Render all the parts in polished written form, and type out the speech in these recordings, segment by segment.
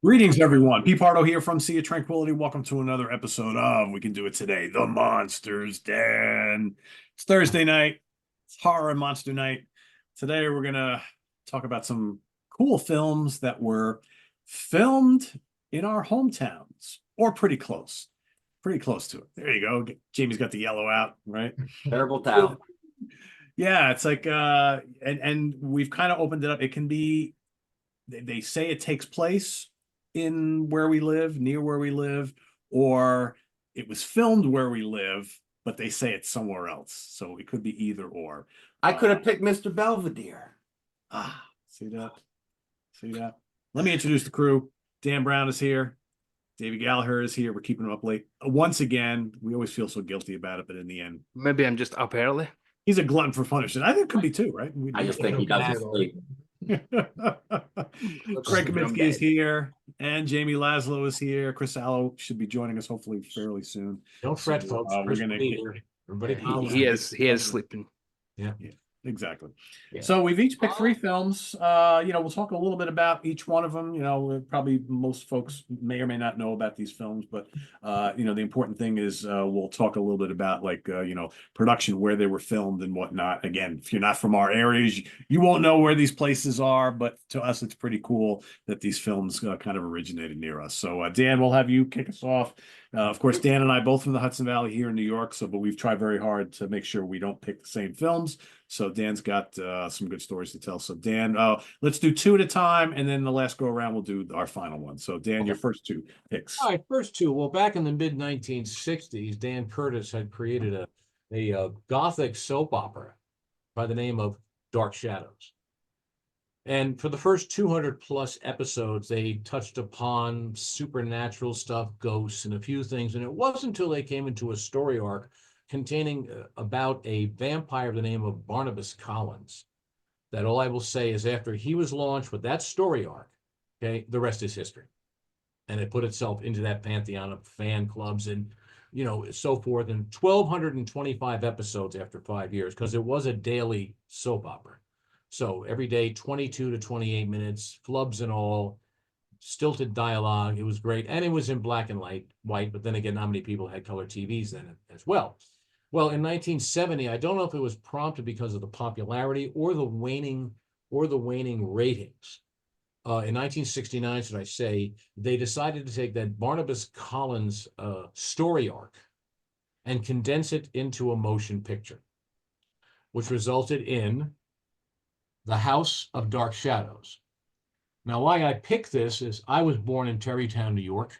Greetings, everyone. Pete Pardo here from Sea of Tranquility. Welcome to another episode of We Can Do It Today, The Monsters Den. It's Thursday night. It's horror and monster night. Today, we're going to talk about some cool films that were filmed in our hometowns or pretty close. Pretty close to it. There you go. Jamie's got the yellow out, right? Terrible towel. Yeah, it's like and we've kind of opened it up. It can be they say it takes place in where we live, near where we live, or it was filmed where we live, but they say it's somewhere else. So it could be either or. I could have picked Mr. Belvedere. See that? See that? Let me introduce the crew. Dan Brown is here. David Gallagher is here. We're keeping him up late. Once again, we always feel so guilty about it, but in the end, maybe I'm just up early. He's a glutton for punishment. I think it could be too, right? I just think he doesn't sleep. Craig Kaminsky is here, and Jamie Laszlo is here. Chris Allo should be joining us hopefully fairly soon. Don't fret, folks. We're gonna get, everybody. He is sleeping. Yeah, exactly. Yeah. So we've each picked three films. We'll talk a little bit about each one of them. Probably most folks may or may not know about these films, but the important thing is we'll talk a little bit about production, where they were filmed and whatnot. Again, if you're not from our areas, you won't know where these places are, but to us, it's pretty cool that these films kind of originated near us. So Dan, we'll have you kick us off. Of course, Dan and I both from the Hudson Valley here in New York, but we've tried very hard to make sure we don't pick the same films. So Dan's got some good stories to tell. So Dan, let's do two at a time, and then the last go around we'll do our final one. So Dan, your first two picks. All right, first two. Well, back in the mid 1960s, Dan Curtis had created a gothic soap opera by the name of Dark Shadows. And for the first 200 plus episodes, they touched upon supernatural stuff, ghosts, and a few things. And it wasn't until they came into a story arc containing about a vampire of the name of Barnabas Collins that all I will say is after he was launched with that story arc, okay, the rest is history. And it put itself into that pantheon of fan clubs and, so forth. And 1,225 episodes after 5 years, because it was a daily soap opera. So every day, 22 to 28 minutes, flubs and all, stilted dialogue. It was great. And it was in black and white, but then again, not many people had color TVs then as well. Well, in 1970, I don't know if it was prompted because of the popularity or the waning ratings. In 1969, should I say, they decided to take that Barnabas Collins story arc and condense it into a motion picture, which resulted in The House of Dark Shadows. Now, why I picked this is I was born in Terrytown, New York,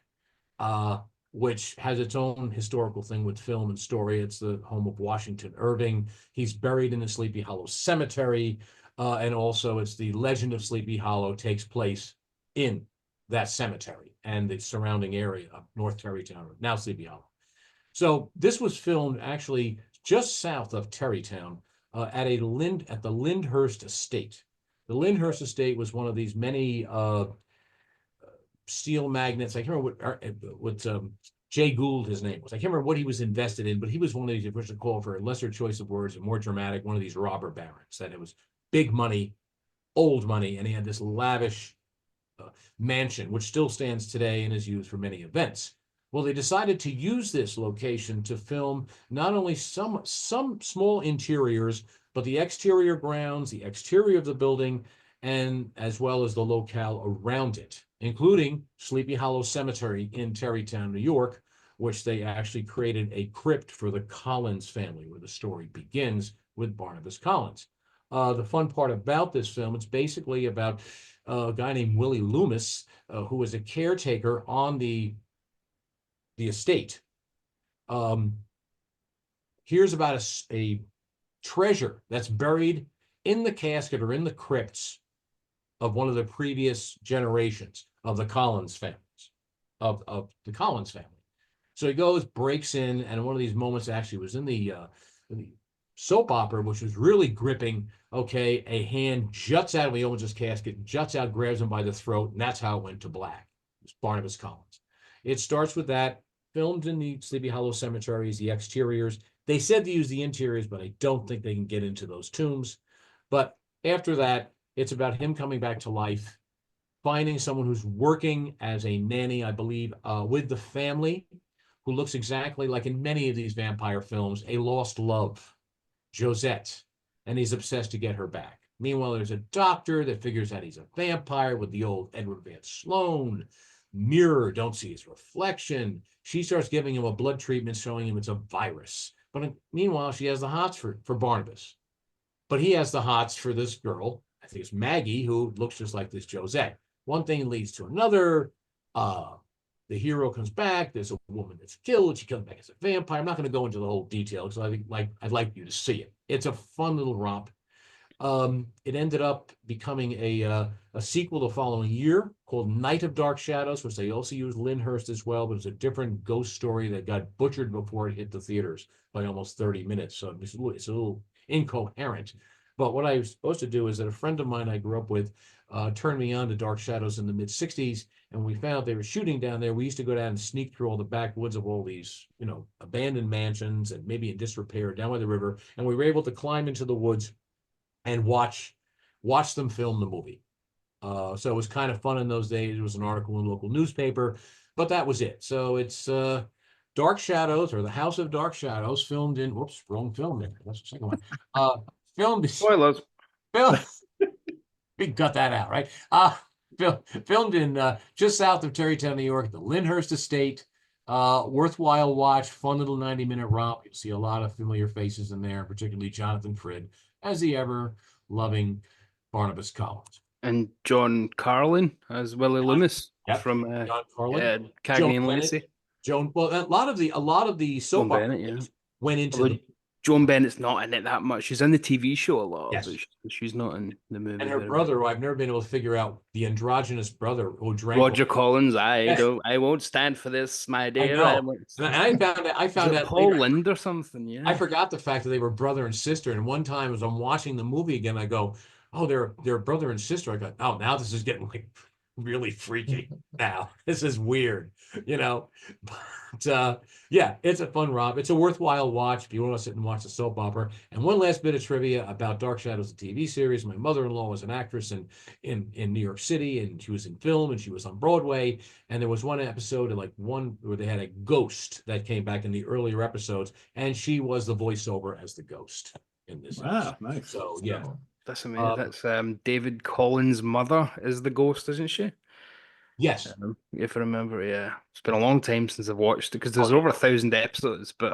which has its own historical thing with film and story. It's the home of Washington Irving. He's buried in the Sleepy Hollow Cemetery. And also it's the legend of Sleepy Hollow takes place in that cemetery and the surrounding area of North Terrytown, now Sleepy Hollow. So this was filmed actually just south of Terrytown at the Lyndhurst Estate. The Lyndhurst Estate was one of these many steel magnets. I can't remember what Jay Gould, his name was. I can't remember what he was invested in, but he was one of these, if we should call for a lesser choice of words and more dramatic, one of these robber barons, that it was big money, old money, and he had this lavish mansion, which still stands today and is used for many events. Well, they decided to use this location to film not only some small interiors, but the exterior grounds, the exterior of the building, and as well as the locale around it, including Sleepy Hollow Cemetery in Terrytown, New York, which they actually created a crypt for the Collins family, where the story begins with Barnabas Collins. The fun part about this film, it's basically about a guy named Willie Loomis, who was a caretaker on the estate. Here's about a treasure that's buried in the casket or in the crypts of one of the previous generations of the Collins families, of the Collins family. So he goes, breaks in, and one of these moments actually was in the soap opera, which was really gripping. Okay, a hand juts out of the owner's casket, juts out, grabs him by the throat, and that's how it went to black. It's Barnabas Collins. It starts with that, filmed in the Sleepy Hollow cemeteries, the exteriors. They said to use the interiors, but I don't think they can get into those tombs. But after that, it's about him coming back to life finding someone who's working as a nanny, I believe, with the family, who looks exactly like in many of these vampire films, a lost love, Josette, and he's obsessed to get her back. Meanwhile, there's a doctor that figures out he's a vampire with the old Edward Van Sloan mirror, don't see his reflection. She starts giving him a blood treatment showing him it's a virus. But meanwhile, she has the hots for Barnabas. But he has the hots for this girl, I think it's Maggie, who looks just like this Josette. One thing leads to another. The hero comes back. There's a woman that's killed. She comes back as a vampire. I'm not going to go into the whole detail because I think I'd like you to see it. It's a fun little romp. It ended up becoming a sequel the following year called Night of Dark Shadows, which they also used Lyndhurst as well, but it's a different ghost story that got butchered before it hit the theaters by almost 30 minutes. So it's a little incoherent. But what I was supposed to do is that a friend of mine I grew up with turned me on to Dark Shadows in the mid 60s. And we found they were shooting down there. We used to go down and sneak through all the backwoods of all these, abandoned mansions and maybe in disrepair down by the river. And we were able to climb into the woods and watch them film the movie. So it was kind of fun in those days. There was an article in a local newspaper, but that was it. So it's Dark Shadows, or The House of Dark Shadows, filmed in, whoops, wrong film there. That's the second one. Spoilers. We cut that out, right? Filmed in just south of Terrytown, New York, the Lyndhurst estate. Worthwhile watch, fun little 90-minute romp. You'll see a lot of familiar faces in there, particularly Jonathan Frid, as the ever-loving Barnabas Collins. And John Carlin as Willie Loomis from John Carlin, Cagney and Lacey. Well, a lot of the soap operas went into Joan Bennett's not in it that much. She's in the TV show a lot, yes. but she's not in the movie. And her brother, who I've never been able to figure out, the androgynous brother who drank. Roger Collins, I won't stand for this, my dear. I found out Paul Lind or something. Yeah, I forgot the fact that they were brother and sister. And one time, as I'm watching the movie again, I go, "Oh, they're brother and sister." I go, "Oh, now this is getting like really freaky. Now this is weird, But yeah, it's a fun romp. It's a worthwhile watch if you want to sit and watch a soap opera. And one last bit of trivia about Dark Shadows, the TV series. My mother-in-law was an actress in New York City, and she was in film, and she was on Broadway. And there was one episode where they had a ghost that came back in the earlier episodes, and she was the voiceover as the ghost in this. Wow, nice. So yeah. that's amazing. That's David Collins' mother is the ghost, isn't she? Yes. If I remember, yeah. It's been a long time since I've watched it because there's over 1,000 episodes, but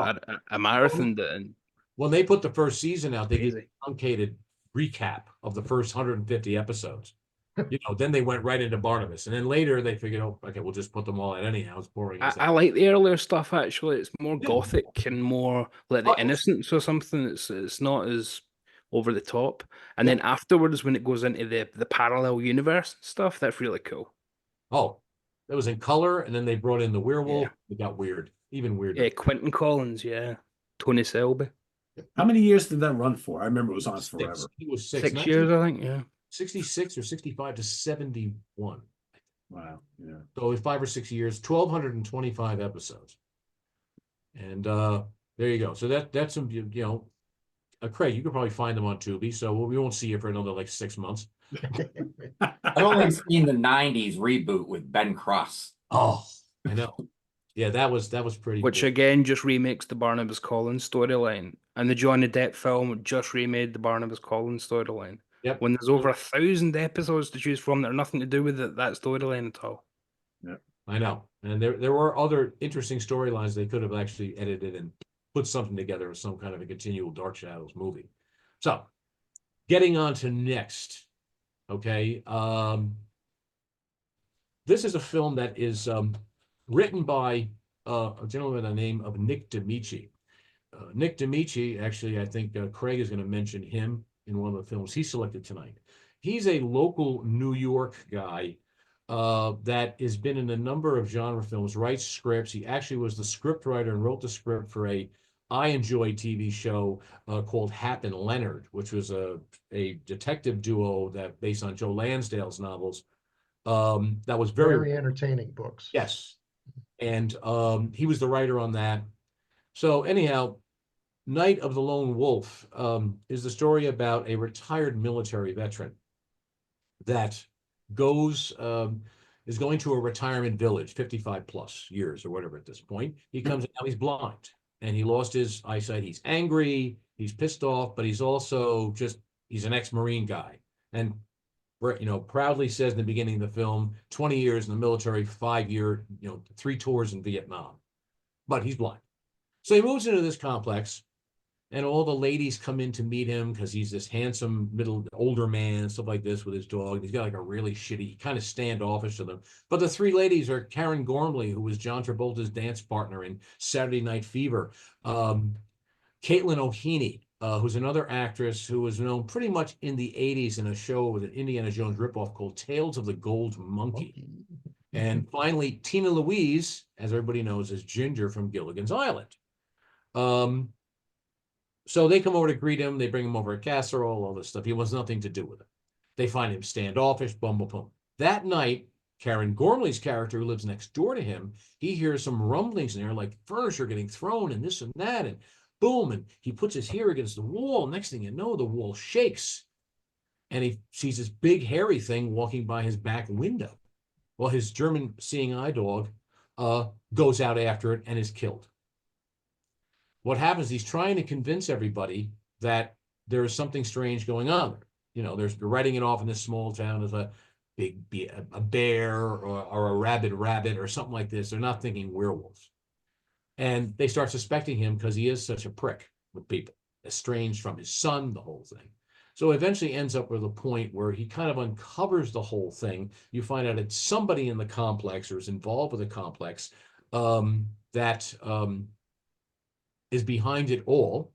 I marathoned it. And when they put the first season out, they did a truncated recap of the first 150 episodes. Then they went right into Barnabas. And then later they figured, oh, okay, we'll just put them all out anyhow. It's boring. I like the earlier stuff, actually. It's more gothic and more like the Innocents or something. It's not as over the top. And then afterwards, when it goes into the parallel universe stuff, that's really cool. Oh, that was in color, and then they brought in the werewolf. It got weird, even weirder. Yeah, Quentin Collins, Tony Selby. How many years did that run for? I remember it was on forever. He was 6 years, I think, 66 or 65 to 71. Wow, yeah. So 5 or 6 years, 1,225 episodes. And there you go. So that's some, Craig, you could probably find them on Tubi, so we won't see you for another 6 months. I've only seen the 90s reboot with Ben Cross. Oh, I know. Yeah, that was pretty. Which again just remakes the Barnabas Collins storyline, and the Johnny Depp film just remade the Barnabas Collins storyline. Yep. When there's over 1,000 episodes to choose from that are nothing to do with that storyline at all. Yeah, I know. And there were other interesting storylines they could have actually edited and put something together as some kind of a continual Dark Shadows movie. So, getting on to next. Okay. This is a film that is written by a gentleman by the name of Nick D'Amici. Nick D'Amici, actually, I think Craig is going to mention him in one of the films he selected tonight. He's a local New York guy that has been in a number of genre films, writes scripts. He actually was the script writer and wrote the script for I enjoy TV show called Hap and Leonard, which was a detective duo that based on Joe Lansdale's novels. That was very entertaining books. Yes. And he was the writer on that. So anyhow, Night of the Lone Wolf is the story about a retired military veteran that is going to a retirement village, 55 plus years or whatever at this point. He comes in, now he's blind and he lost his eyesight. He's angry, he's pissed off, but he's also he's an ex-Marine guy. And proudly says in the beginning of the film, 20 years in the military, 5-year, 3 tours in Vietnam. But he's blind. So he moves into this complex, and all the ladies come in to meet him because he's this handsome, older man and stuff like this with his dog. He's got like a really shitty, kind of standoffish to them. But the 3 ladies are Karen Gormley, who was John Travolta's dance partner in Saturday Night Fever. Caitlin O'Heaney, who's another actress who was known pretty much in the 80s in a show with an Indiana Jones ripoff called Tales of the Gold Monkey. And finally, Tina Louise, as everybody knows, is Ginger from Gilligan's Island. So they come over to greet him. They bring him over a casserole, all this stuff. He wants nothing to do with it. They find him standoffish, boom, boom, boom. That night, Karen Gormley's character, who lives next door to him, he hears some rumblings in there, like furniture getting thrown and this and that, and boom, and he puts his ear against the wall. Next thing you know, the wall shakes, and he sees this big hairy thing walking by his back window. Well, his German seeing eye dog goes out after it and is killed. What happens, he's trying to convince everybody that there is something strange going on. They're writing it off in this small town as a bear or a rabid rabbit or something like this. They're not thinking werewolves. And they start suspecting him because he is such a prick with people, estranged from his son, the whole thing. So eventually ends up with a point where he kind of uncovers the whole thing. You find out it's somebody in the complex or is involved with the complex that is behind it all.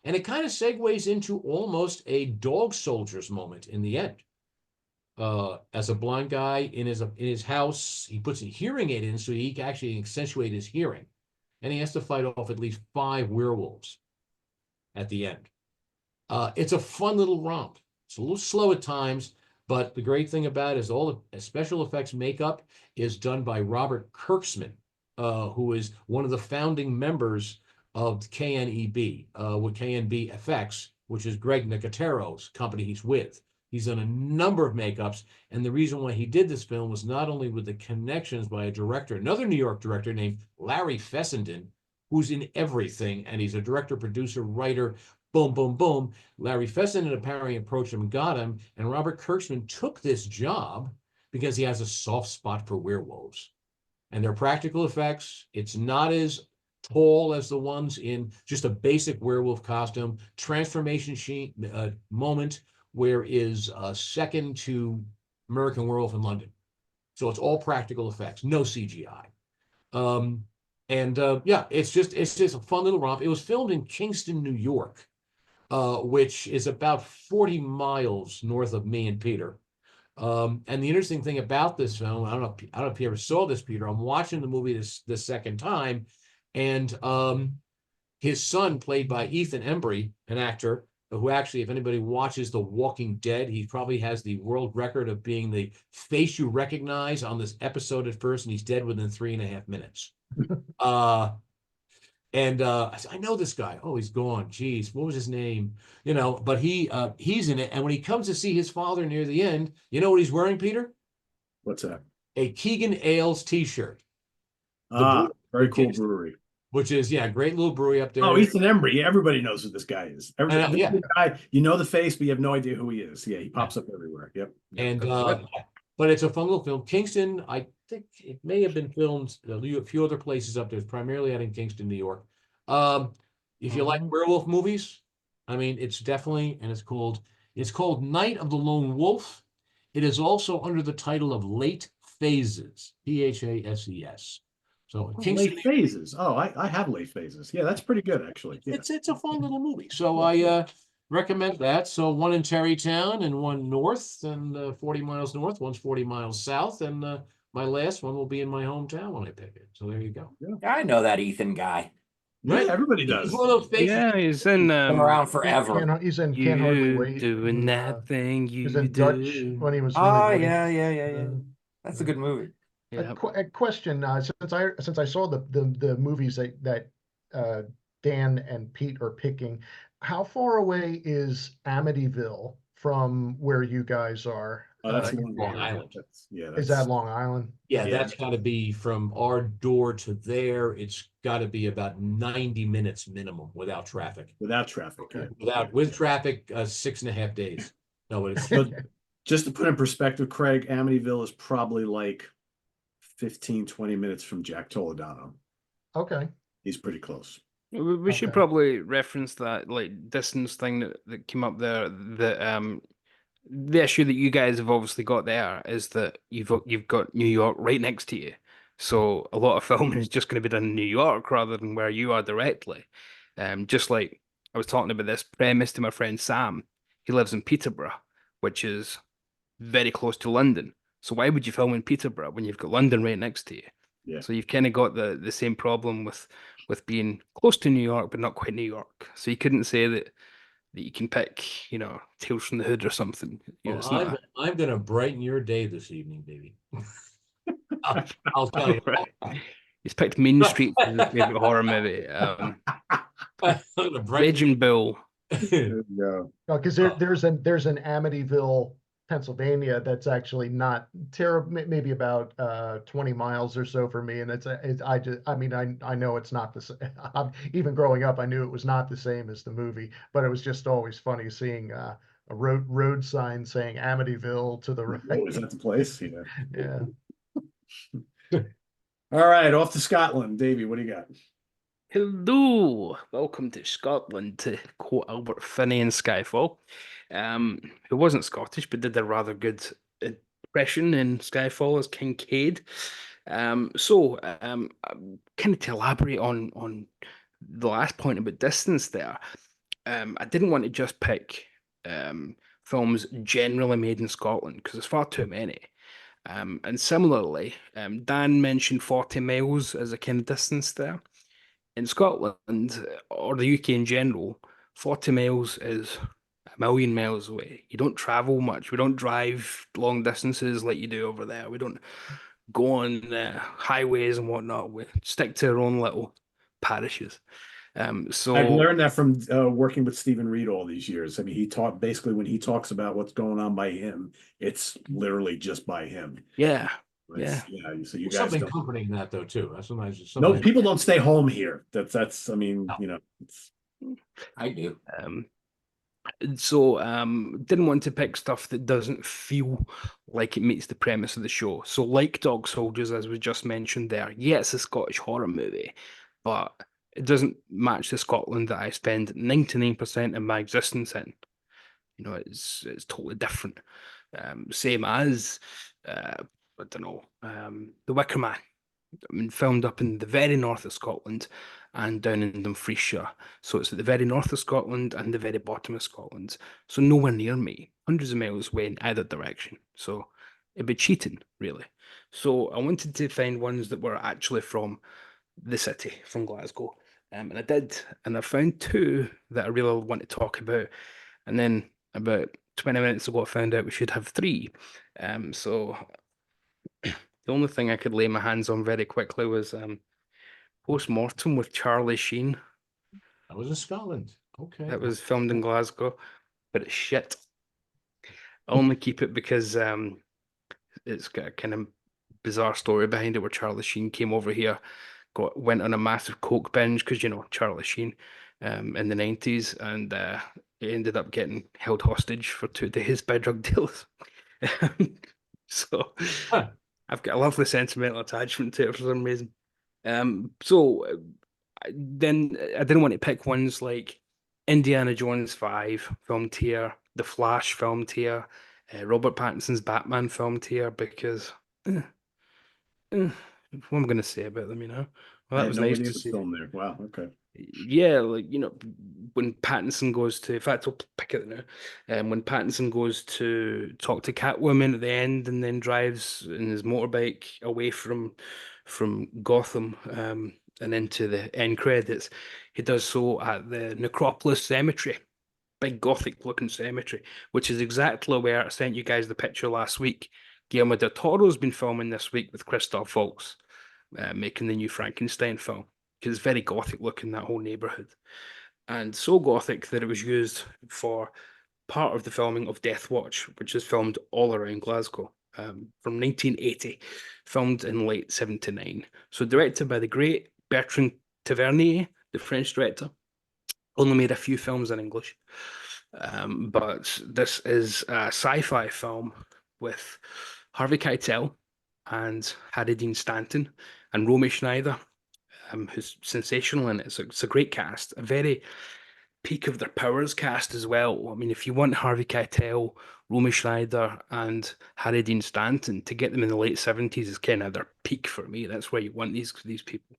And it kind of segues into almost a dog soldiers moment in the end. As a blind guy in his house, he puts a hearing aid in so he can actually accentuate his hearing. And he has to fight off at least 5 werewolves at the end. It's a fun little romp. It's a little slow at times, but the great thing about it is all the special effects makeup is done by Robert Kirksman, who is one of the founding members of KNEB, with KNB Effects, which is Greg Nicotero's company he's with. He's done a number of makeups, and the reason why he did this film was not only with the connections by a director, another New York director named Larry Fessenden, who's in everything, and he's a director, producer, writer, boom, boom, boom. Larry Fessenden apparently approached him and got him, and Robert Kirkman took this job because he has a soft spot for werewolves. And their practical effects, it's not as tall as the ones in just a basic werewolf costume. Transformation moment where is second to American Werewolf in London. So it's all practical effects, no CGI. Yeah, it's just a fun little romp. It was filmed in Kingston, New York, which is about 40 miles north of me and Peter. And the interesting thing about this film, I don't know if you ever saw this, Peter. I'm watching the movie the second time, and his son, played by Ethan Embry, an actor who actually, if anybody watches The Walking Dead, he probably has the world record of being the face you recognize on this episode at first, and he's dead within 3.5 minutes. I said, I know this guy. Oh, he's gone. Geez, what was his name? But he's in it. And when he comes to see his father near the end, you know what he's wearing, Peter? What's that? A Keegan Ales t-shirt. Very cool brewery. Which is, great little brewery up there. Oh, Ethan Embry. Yeah, everybody knows who this guy is. Yeah. Guy, you know the face, but you have no idea who he is. Yeah, he pops up everywhere. Yep. And but it's a fun little film. Kingston, I think it may have been filmed a few other places up there. It's primarily out in Kingston, New York. If you like werewolf movies, I mean, it's definitely, and it's called Night of the Lone Wolf. It is also under the title of Late Phases, Phases. So Late Phases. Oh, I have Late Phases. Yeah, that's pretty good, actually. Yeah. It's a fun little movie. So I recommend that. So one in Terrytown and one north, and 40 miles north, one's 40 miles south, and my last one will be in my hometown when I pick it. So there you go. Yeah, I know that Ethan guy. Right, everybody does. He's one of those faces. Yeah, he's in Been around forever. He's in Can't Hardly You Wait. doing that thing you He's in do. Dutch when he was. Oh, really yeah. That's a good movie. Yeah. A question, since I saw the movies that Dan and Pete are picking, how far away is Amityville from where you guys are? Oh, that's Long Long Island. Yeah, Is that Long Island? Yeah, Yeah. that's got to be from our door to there. It's got to be about 90 minutes minimum without traffic. without traffic. With traffic, 6.5 days. No, it's So just to put in perspective, Craig, Amityville is probably like 15, 20 minutes from Jack Toledano. Okay. He's pretty close. We should Okay. probably reference that like distance thing that came up there. The issue that you guys have obviously got there is that you've got New York right next to you. So a lot of filming is just going to be done in New York rather than where you are directly. Just like I was talking about this premise to my friend Sam. He lives in Peterborough, which is very close to London. So why would you film in Peterborough when you've got London right next to you? Yeah. So you've kind of got the same problem with being close to New York but not quite New York. So you couldn't say that you can pick, Tales from the Hood or something. well, It's not. I'm gonna brighten your day this evening, baby. I'll tell you. Right. He's picked Mean Streets as his favorite horror movie. I'm gonna brighten Raging Bull. There you go. Because there's an Amityville, Pennsylvania that's actually not terrible, maybe about 20 miles or so for me. And I know it's not the same. Even growing up, I knew it was not the same as the movie, but it was just always funny seeing a road sign saying Amityville to the Oh, right. is that the place? Yeah. Yeah. All right, off to Scotland. Davey, what do you got? Hello, welcome to Scotland, to quote Albert Finney in Skyfall, who wasn't Scottish but did a rather good impression in Skyfall as Kincaid. Kind of to elaborate on the last point about distance there, I didn't want to just pick films generally made in Scotland because there's far too many. And similarly, Dan mentioned 40 miles as a kind of distance there. In Scotland or the UK in general, 40 miles is a million miles away. You don't travel much. We don't drive long distances like you do over there. We don't go on highways and whatnot. We stick to our own little parishes. I've So learned that from working with Stephen Reed all these years. I mean, he taught basically when he talks about what's going on by him, it's literally just by him. yeah, Yeah. So you There's guys something don't. comforting in that though too. That's sometimes No, people don't stay home here. That's. I mean, No. It's, I do. Didn't want to pick stuff that doesn't feel like it meets the premise of the show. So like Dog Soldiers, as we just mentioned there, yeah, it's a Scottish horror movie, but it doesn't match the Scotland that I spend 99% of my existence in. It's totally different. Same as I don't know, The Wicker Man. I mean, filmed up in the very north of Scotland and down in Dumfriesshire. So it's at the very north of Scotland and the very bottom of Scotland. So nowhere near me, hundreds of miles away in either direction. So it'd be cheating, really. So I wanted to find ones that were actually from the city, from Glasgow. And I did, and I found two that I really want to talk about. And then about 20 minutes ago, I found out we should have three. So the only thing I could lay my hands on very quickly was Post Mortem with Charlie Sheen. I was in Scotland. Okay. That was filmed in Glasgow, but it's shit. I only keep it because it's got a kind of bizarre story behind it where Charlie Sheen came over here, went on a massive coke binge because Charlie Sheen in the 90s, and he ended up getting held hostage for 2 days by drug dealers. So Huh. I've got a lovely sentimental attachment to it for some reason. Then I didn't want to pick ones like Indiana Jones 5 filmed here, The Flash filmed here, Robert Pattinson's Batman filmed here because what am I going to say about them, Well, I that had was no nice idea to it was see. filmed there. Wow. Okay. Yeah, like when Pattinson goes to, in fact, I'll pick it now. When Pattinson goes to talk to Catwoman at the end, and then drives in his motorbike away from Gotham, and into the end credits, he does so at the Necropolis Cemetery, big gothic-looking cemetery, which is exactly where I sent you guys the picture last week. Guillermo del Toro's been filming this week with Christoph Waltz, making the new Frankenstein film. Because it's very gothic looking, that whole neighborhood, and so gothic that it was used for part of the filming of Death Watch, which is filmed all around Glasgow, from 1980, filmed in late 79. So directed by the great Bertrand Tavernier, the French director. Only made a few films in English. But this is a sci-fi film with Harvey Keitel and Harry Dean Stanton and Romy Schneider, who's sensational in it. It's a great cast, a very peak of their powers cast as well. I mean, if you want Harvey Keitel, Romy Schneider, and Harry Dean Stanton, to get them in the late 70s is kind of their peak for me. That's where you want these people.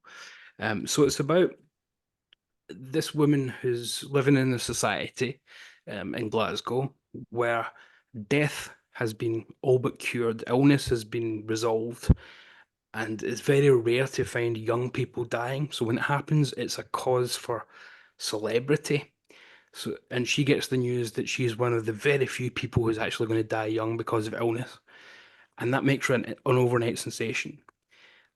So it's about this woman who's living in a society in Glasgow where death has been all but cured, illness has been resolved, and it's very rare to find young people dying. So when it happens, it's a cause for celebrity. So, and she gets the news that she's one of the very few people who's actually going to die young because of illness, and that makes her an overnight sensation.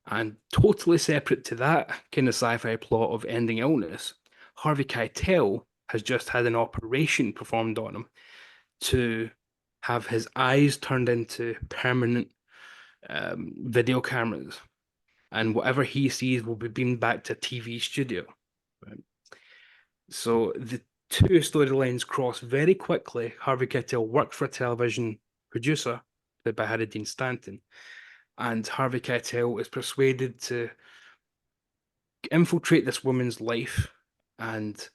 And totally separate to that kind of sci-fi plot of ending illness, Harvey Keitel has just had an operation performed on him to have his eyes turned into permanent video cameras, and whatever he sees will be beamed back to a TV studio. Right? So the two storylines cross very quickly. Harvey Keitel worked for a television producer played by Harry Dean Stanton, and Harvey Keitel is persuaded to infiltrate this woman's life and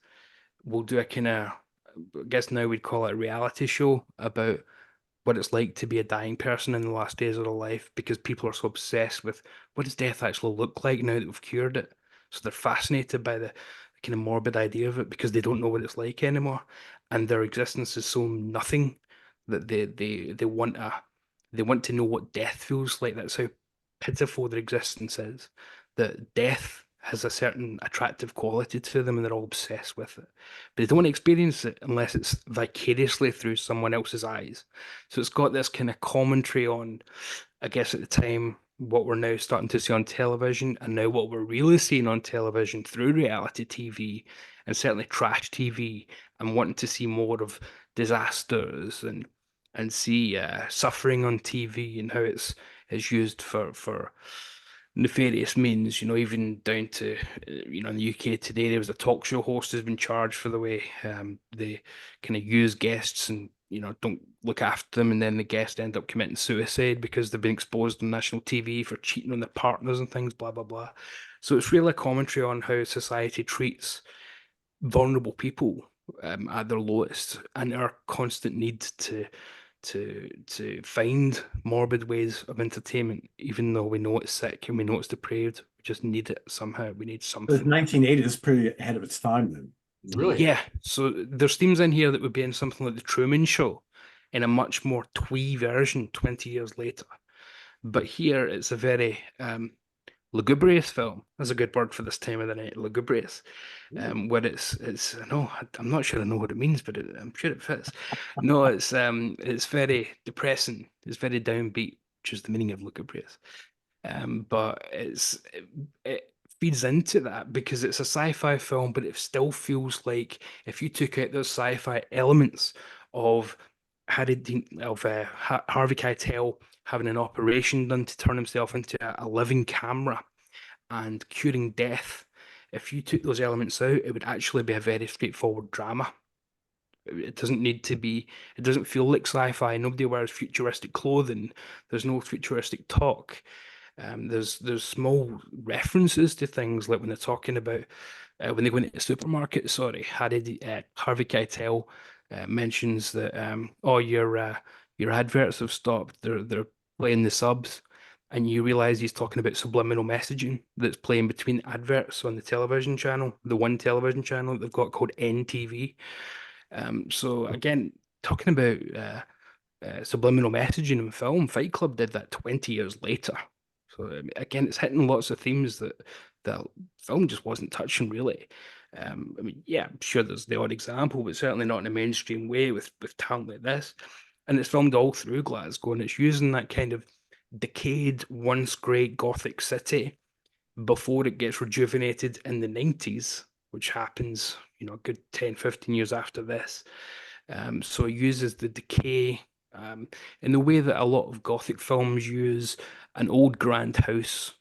we'll do a kind of, I guess now we'd call it a reality show about what it's like to be a dying person in the last days of their life, because people are so obsessed with what does death actually look like now that we've cured it. So they're fascinated by the kind of morbid idea of it because they don't know what it's like anymore, and their existence is so nothing that they want to know what death feels like. That's how pitiful their existence is. That death has a certain attractive quality to them and they're all obsessed with it. But they don't want to experience it unless it's vicariously through someone else's eyes. So it's got this kind of commentary on, I guess at the time, what we're now starting to see on television, and now what we're really seeing on television through reality TV and certainly trash TV, and wanting to see more of disasters and see suffering on TV and how it's used for nefarious means, even down to, in the UK today, there was a talk show host who's been charged for the way they kind of use guests and, don't look after them. And then the guests end up committing suicide because they've been exposed on national TV for cheating on their partners and things, blah, blah, blah. So it's really a commentary on how society treats vulnerable people at their lowest, and our constant need to find morbid ways of entertainment, even though we know it's sick and we know it's depraved. We just need it somehow. We need The something. 1980 is pretty ahead of its time then. Really? Yeah. So there's themes in here that would be in something like The Truman Show in a much more twee version 20 years later. But here it's a very lugubrious film. That's a good word for this time of the night, lugubrious. Where it's no, I'm not sure I know what it means, but I'm sure it fits. No, it's very depressing. It's very downbeat, which is the meaning of lugubrious. But it feeds into that because it's a sci-fi film, but it still feels like if you took out those sci-fi elements of Harvey Keitel having an operation done to turn himself into a living camera and curing death. If you took those elements out, it would actually be a very straightforward drama. It doesn't need to be, it doesn't feel like sci-fi. Nobody wears futuristic clothing. There's no futuristic talk. There's small references to things like when they're talking about when they go into the supermarket. Sorry, Harvey Keitel mentions that your adverts have stopped. They're playing the subs, and you realize he's talking about subliminal messaging that's playing between adverts on the television channel, the one television channel that they've got called NTV. So again, talking about subliminal messaging in film, Fight Club did that 20 years later. So again, it's hitting lots of themes that the film just wasn't touching really. I mean, yeah, I'm sure there's the odd example, but certainly not in a mainstream way with talent like this. And it's filmed all through Glasgow, and it's using that kind of decayed, once great Gothic city before it gets rejuvenated in the 90s, which happens, a good 10, 15 years after this. So it uses the decay in the way that a lot of Gothic films use an old grand house,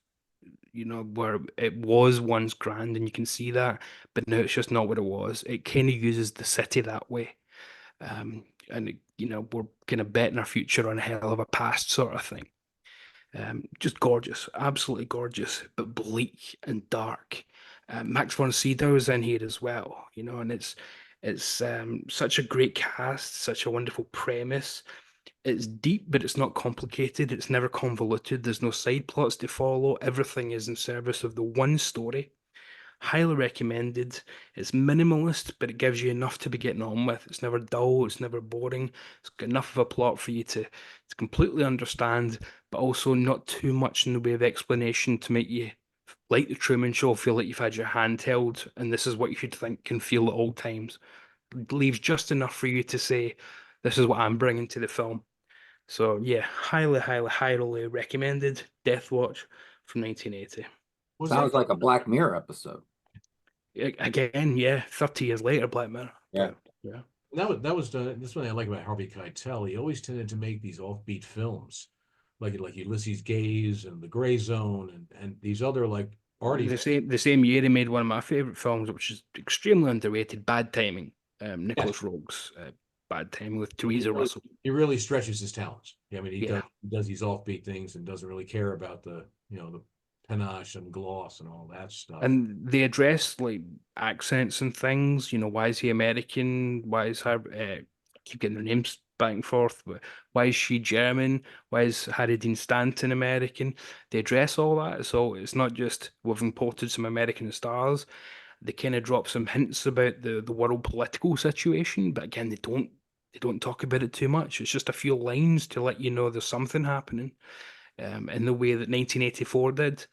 where it was once grand and you can see that, but now it's just not what it was. It kind of uses the city that way. And we're kind of betting our future on a hell of a past sort of thing. Just gorgeous, absolutely gorgeous, but bleak and dark. Max von Sydow's in here as well, and it's such a great cast, such a wonderful premise. It's deep, but it's not complicated. It's never convoluted. There's no side plots to follow. Everything is in service of the one story. Highly recommended. It's minimalist, but it gives you enough to be getting on with. It's never dull, it's never boring. It's got enough of a plot for you to completely understand, but also not too much in the way of explanation to make you, like the Truman Show, feel like you've had your hand held and this is what you should think and feel at all times. It leaves just enough for you to say, this is what I'm bringing to the film. So yeah, highly, highly, highly recommended. Death Watch from 1980. Was Sounds that like a Black Mirror episode. Again, yeah, 30 years later, Black Mirror. Yeah. Yeah. that was done? This is what I like about Harvey Keitel. He always tended to make these offbeat films, like Ulysses Gaze and The Gray Zone, and these other like arty. The same year he made one of my favorite films, which is extremely underrated, Bad Timing. Nicholas Rogue's Bad Timing with Theresa Russell. He really stretches his talents. I mean, he Yeah. does these offbeat things and doesn't really care about the the panache and gloss and all that stuff. And they address like accents and things. Why is he American? Why is her? Keep getting their names back and forth. But why is she German? Why is Harry Dean Stanton American? They address all that. So it's not just we've imported some American stars. They kind of drop some hints about the world political situation, but again, they don't talk about it too much. It's just a few lines to let you know there's something happening. In the way that 1984 did.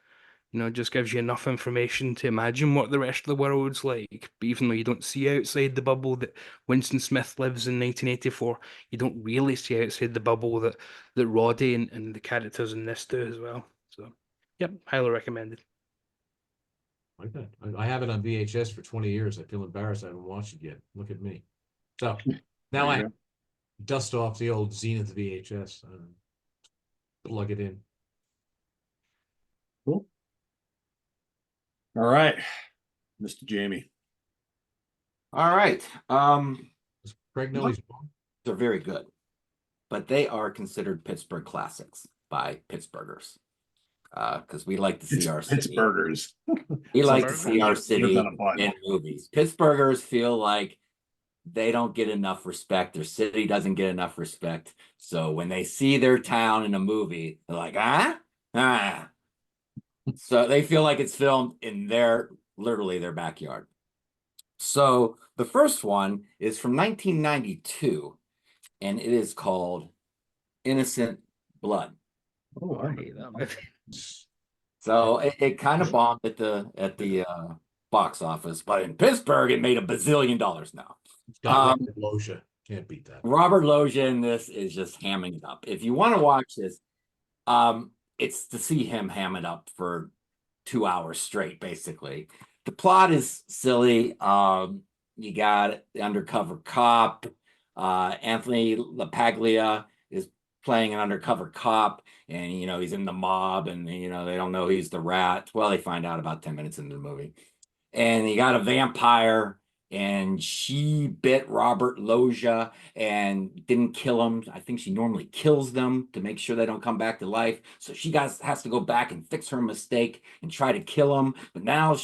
Just gives you enough information to imagine what the rest of the world's like. But even though you don't see outside the bubble that Winston Smith lives in 1984, you don't really see outside the bubble that Roddy and the characters in this do as well. So, yep, highly recommended. Like that. I have it on VHS for 20 years. I feel embarrassed I haven't watched it yet. Look at me. So now There you I dust off the old Zenith VHS, plug it in. Cool. All right, Mr. Jamie. All right. Does Craig know he's wrong? They're very good, but they are considered Pittsburgh classics by Pittsburghers. Because we like to see our city. Pittsburghers. We like to Pittsburghers. see our city You're gonna in movies. Pittsburghers feel like they don't get enough respect. Their city doesn't get enough respect. So when they see their town in a movie, they're like, ah. So they feel like it's filmed in literally their backyard. So the first one is from 1992, and it is called Innocent Blood. Oh, I hate that movie. So it kind of bombed at the box office, but in Pittsburgh it made $1 bazillion now. It's got Robert Loggia. Can't beat that. Robert Loggia in this is just hamming it up. If you want to watch this, it's to see him ham it up for 2 hours straight, basically. The plot is silly. You got the undercover cop. Anthony LaPaglia is playing an undercover cop, and he's in the mob, and they don't know he's the rat. Well, they find out about 10 minutes into the movie. And you got a vampire, and she bit Robert Loggia and didn't kill him. I think she normally kills them to make sure they don't come back to life. So she has to go back and fix her mistake and try to kill him. But now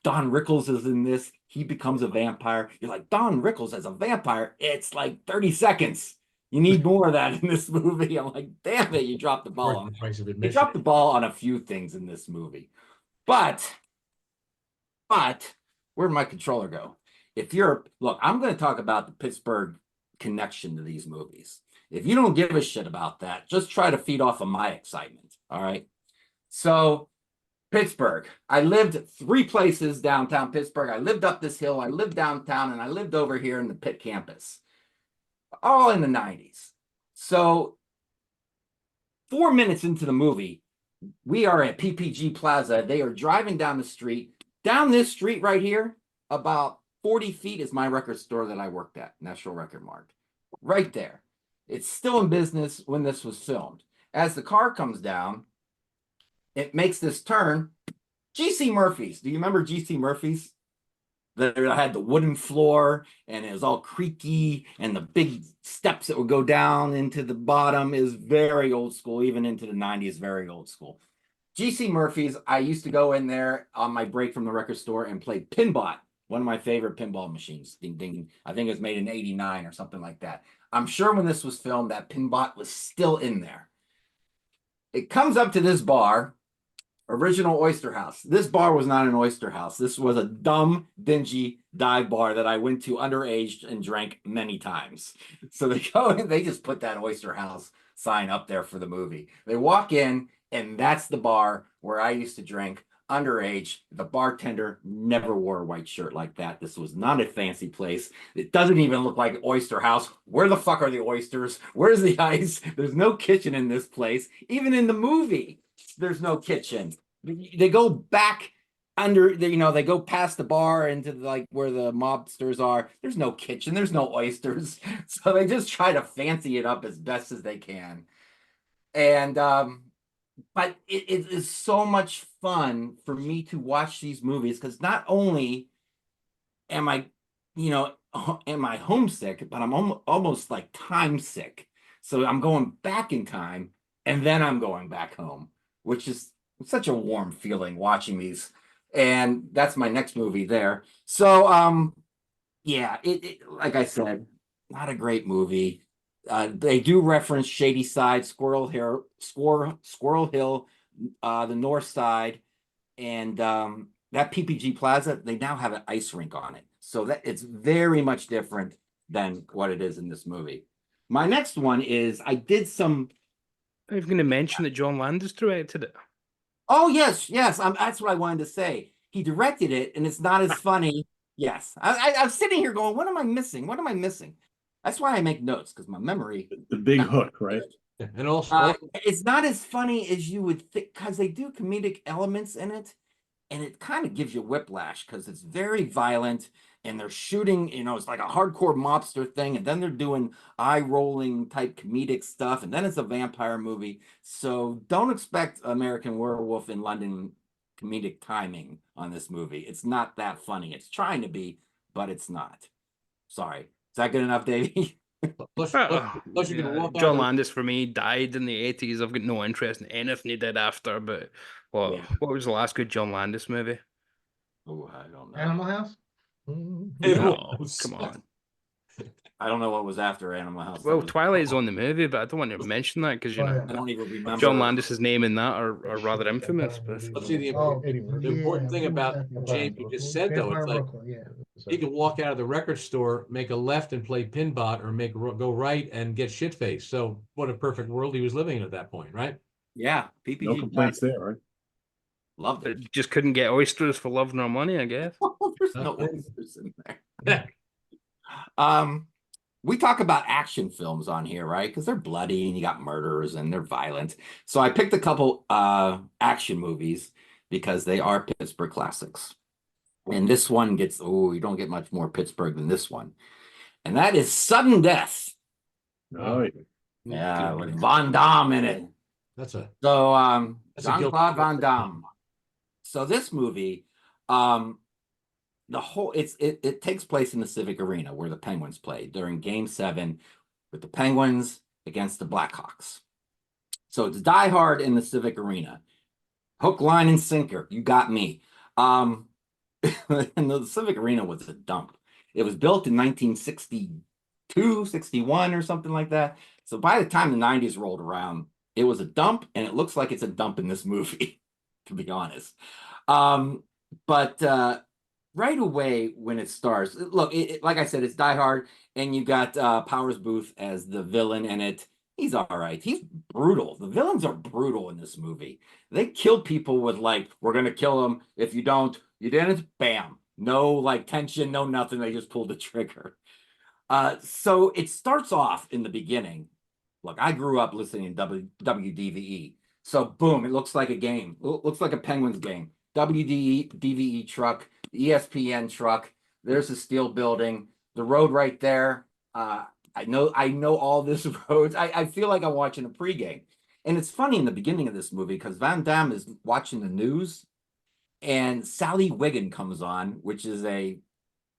Don Rickles is in this. He becomes a vampire. You're like, Don Rickles as a vampire? It's like 30 seconds. You need more of that in this movie. I'm like, damn it, you dropped the ball on it. You dropped the ball on a few things in this movie. But where'd my controller go? Look, I'm going to talk about the Pittsburgh connection to these movies. If you don't give a shit about that, just try to feed off of my excitement. All right. So Pittsburgh, I lived 3 places downtown Pittsburgh. I lived up this hill. I lived downtown, and I lived over here in the Pitt campus, all in the 90s. So 4 minutes into the movie, we are at PPG Plaza. They are driving down the street. Down this street right here, about 40 feet is my record store that I worked at, National Record Mart. Right there. It's still in business when this was filmed. As the car comes down, it makes this turn. G.C. Murphy's. Do you remember G.C. Murphy's? That had the wooden floor and it was all creaky and the big steps that would go down into the bottom is very old school, even into the 90s, very old school. G.C. Murphy's, I used to go in there on my break from the record store and play Pinbot, one of my favorite pinball machines. Ding, ding. I think it was made in 89 or something like that. I'm sure when this was filmed, that Pinbot was still in there. It comes up to this bar, Original Oyster House. This bar was not an oyster house. This was a dumb, dingy dive bar that I went to underage and drank many times. So they go and they just put that Oyster House sign up there for the movie. They walk in, and that's the bar where I used to drink underage. The bartender never wore a white shirt like that. This was not a fancy place. It doesn't even look like Oyster House. Where the fuck are the oysters? Where's the ice? There's no kitchen in this place. Even in the movie, there's no kitchen. They go back under, they go past the bar into like where the mobsters are. There's no kitchen. There's no oysters. So they just try to fancy it up as best as they can. And, but it is so much fun for me to watch these movies because not only am I homesick, but I'm almost like time sick. So I'm going back in time and then I'm going back home, which is such a warm feeling watching these. And that's my next movie there. So, yeah, it like I said, not a great movie. They do reference Shady Side, Squirrel Hill, the North Side, and that PPG Plaza. They now have an ice rink on it, so that it's very much different than what it is in this movie. My next one is I did some. I was going to mention that John Landis directed it. Oh yes, that's what I wanted to say. He directed it, and it's not as funny. Yes, I'm sitting here going, "What am I missing? What am I missing?" That's why I make notes because my memory. The big hook, right? Yeah, and also, It's not as funny as you would think because they do comedic elements in it, and it kind of gives you whiplash because it's very violent and they're shooting. It's like a hardcore mobster thing, and then they're doing eye-rolling type comedic stuff, and then it's a vampire movie. So don't expect American Werewolf in London comedic timing on this movie. It's not that funny. It's trying to be, but it's not. Sorry. Is that good enough, Davey? plus you're gonna walk out John of the- Landis for me died in the 80s. I've got no interest in anything he did after. But what was the last good John Landis movie? Oh, I don't know. Animal House? No, come on. I don't know what was after Animal House. Well, Twilight's on the movie, but I don't want to mention that because Oh, yeah. I don't even remember. John Landis's name in that are rather infamous. But Let's see, the important thing about James you just said, though, it's like he can walk out of the record store, make a left and play Pinbot, or go right and get shit-faced. So what a perfect world he was living in at that point, right? Yeah, PPG. No complaints there, right? Loved it. but just couldn't get oysters for love nor money, I guess. There's no oysters in there. We talk about action films on here, right? Because they're bloody and you got murders and they're violent. So I picked a couple action movies because they are Pittsburgh classics. And this one gets, you don't get much more Pittsburgh than this one. And that is Sudden Death. Oh, yeah. Yeah, with Van Damme in it. That's a So That's a guilty Jean-Claude Van pleasure. Damme. So this movie, it takes place in the Civic Arena where the Penguins play during Game 7 with the Penguins against the Blackhawks. So it's Die Hard in the Civic Arena. Hook, line, and sinker. You got me. And the Civic Arena was a dump. It was built in 1962, 61 or something like that. So by the time the 90s rolled around, it was a dump, and it looks like it's a dump in this movie, to be honest. But right away when it starts, look, like I said, it's Die Hard, and you got Powers Booth as the villain in it. He's all right. He's brutal. The villains are brutal in this movie. They kill people with like, we're going to kill them. If you don't, you didn't, bam. No like tension, no nothing. They just pulled the trigger. So it starts off in the beginning. Look, I grew up listening to WDVE. So boom, it looks like a game. It looks like a Penguins game. WDVE truck, ESPN truck. There's a steel building. The road right there. I know all this roads. I feel like I'm watching a pregame. And it's funny in the beginning of this movie because Van Damme is watching the news and Sally Wiggin comes on, which is a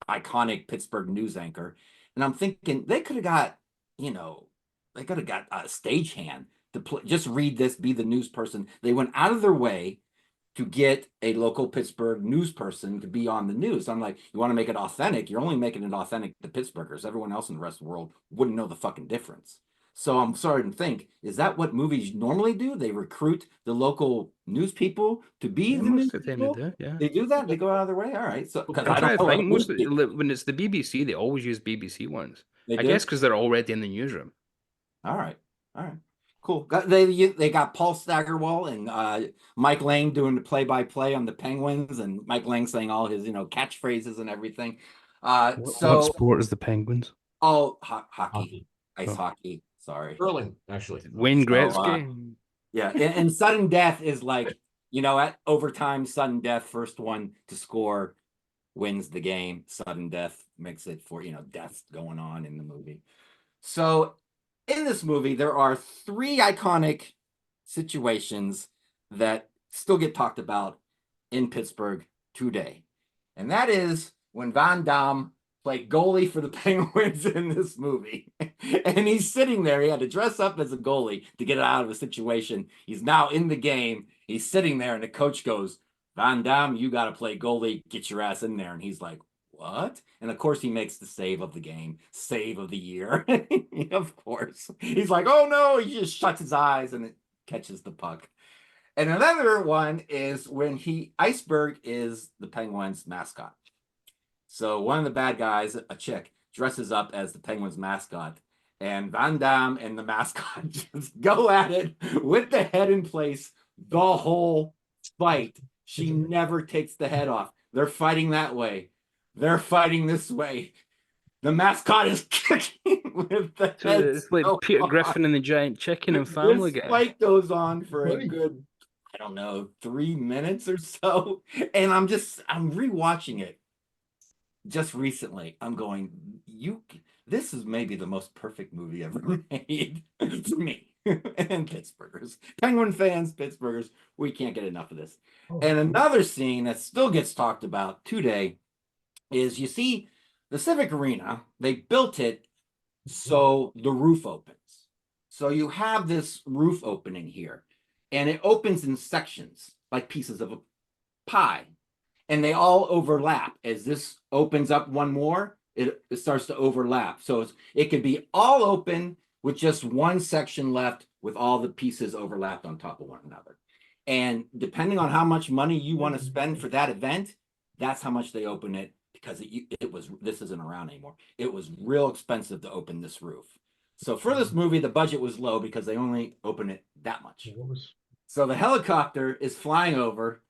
iconic Pittsburgh news anchor. And I'm thinking they could have got, they could have got a stagehand to just read this, be the news person. They went out of their way to get a local Pittsburgh news person to be on the news. I'm like, you want to make it authentic? You're only making it authentic to Pittsburghers. Everyone else in the rest of the world wouldn't know the fucking difference. So I'm starting to think, is that what movies normally do? They recruit the local news people to be the news Most of the time people? they do, yeah. They do that? They go out of their way? All right. So, because I'm I trying don't to know. think. Most of the, when it's the BBC, they always use BBC ones. They I do? guess because they're already in the newsroom. All right. Cool. They got Paul Staggerwall and Mike Lang doing the play-by-play on the Penguins, and Mike Lang saying all his catchphrases and everything. What sport is the Penguins? Hockey. Ice Oh. hockey. Sorry. Curling, actually. Wayne So, Gretzky. Yeah, and sudden death is like, at overtime, sudden death, first one to score wins the game. Sudden death makes it for, deaths going on in the movie. So in this movie, there are 3 iconic situations that still get talked about in Pittsburgh today. And that is when Van Damme played goalie for the Penguins in this movie. And he's sitting there. He had to dress up as a goalie to get out of a situation. He's now in the game. He's sitting there, and the coach goes, Van Damme, you got to play goalie. Get your ass in there. And he's like, what? And of course, he makes the save of the game, save of the year. Of course. He's like, oh no. He just shuts his eyes and it catches the puck. And another one is when Iceberg is the Penguins mascot. So one of the bad guys, a chick, dresses up as the Penguins mascot, and Van Damme and the mascot just go at it with the head in place the whole fight. She never takes the head off. They're fighting that way. They're fighting this way. The mascot is kicking with the head. It's like Peter Griffin and the Giant Chicken and Family Guy. This fight goes on for a good, 3 minutes or so. And I'm rewatching it just recently. I'm going, this is maybe the most perfect movie ever made to me. And Pittsburghers, Penguin fans, Pittsburghers, we can't get enough of this. And another scene that still gets talked about today is, you see the Civic Arena, they built it so the roof opens. So you have this roof opening here, and it opens in sections like pieces of a pie, and they all overlap. As this opens up one more, it starts to overlap. So it could be all open with just one section left with all the pieces overlapped on top of one another. And depending on how much money you want to spend for that event, that's how much they open it, because this isn't around anymore. It was real expensive to open this roof. So for this movie, the budget was low because they only opened it that much. So the helicopter is flying over,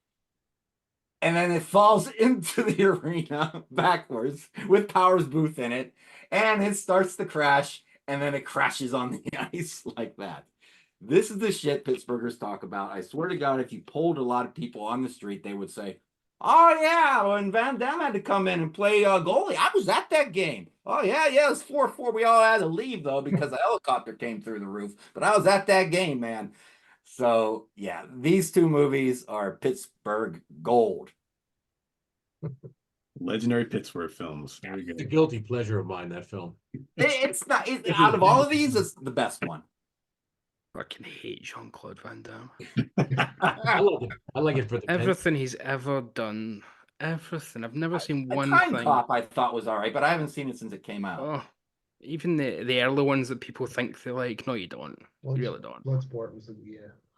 and then it falls into the arena backwards with Powers Booth in it, and it starts to crash, and then it crashes on the ice like that. This is the shit Pittsburghers talk about. I swear to God, if you polled a lot of people on the street, they would say, oh, yeah, when Van Damme had to come in and play goalie, I was at that game. Oh, yeah, it was 4-4. We all had to leave, though, because the helicopter came through the roof. But I was at that game, man. So, yeah, these 2 movies are Pittsburgh gold. Legendary Pittsburgh films. There you It's a go. guilty pleasure of mine, that film. It's not, out of all of these, it's the best one. Fucking hate Jean-Claude Van Damme. I like it for the Everything he's ever done. Everything. I've never seen one Time thing. Cop I thought was all right, but I haven't seen it since it came out. Oh, even the early ones that people think they like. No, you don't. You really don't. Bloodsport was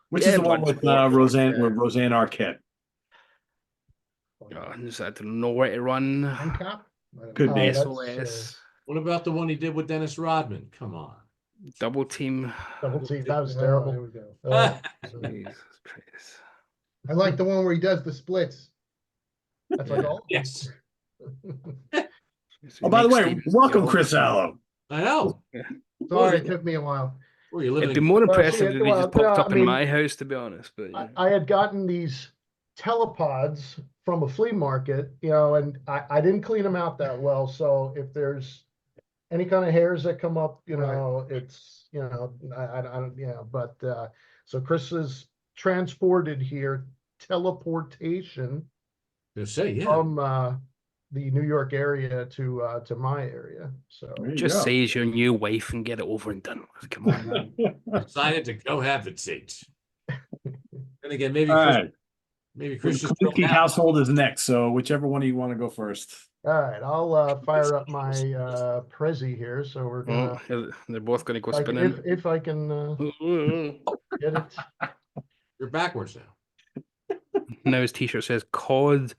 Which Yeah, is the one with Bloodsport, Roseanne, yeah. with Roseanne Arquette. Oh, I don't know where to run. Cop? Could be. SOS. What about the one he did with Dennis Rodman? Come on. Double team. Double T. That was terrible. There we go. Jesus Christ. I like the one where he does the splits. That's like all. Yes. Oh, by the way, welcome, Chris Allo. I know. Sorry, it took me a while. Where you living? It'd be more Well, impressive see, if he well, just popped I up in mean, my house, to be honest. But I had gotten these telepods from a flea market, you know, and I didn't clean them out that well. So if there's any kind of hairs that come up, you Right. know, it's, you know, I don't, yeah, but, so Chris is transported here, teleportation To say, yeah. from, the New York area to my area. So, There you Just go. say he's your new wife and get it over and done with. Come on. Decided to go have it seats. And again, All right. maybe Well, Chris the just Kaminsky don't have. household is next, so whichever one of you want to go first. all right, I'll, fire up my, Prezi here. So we're gonna, They're both going to go like, spinning. if I can, get it. You're backwards now. Now his t-shirt says COD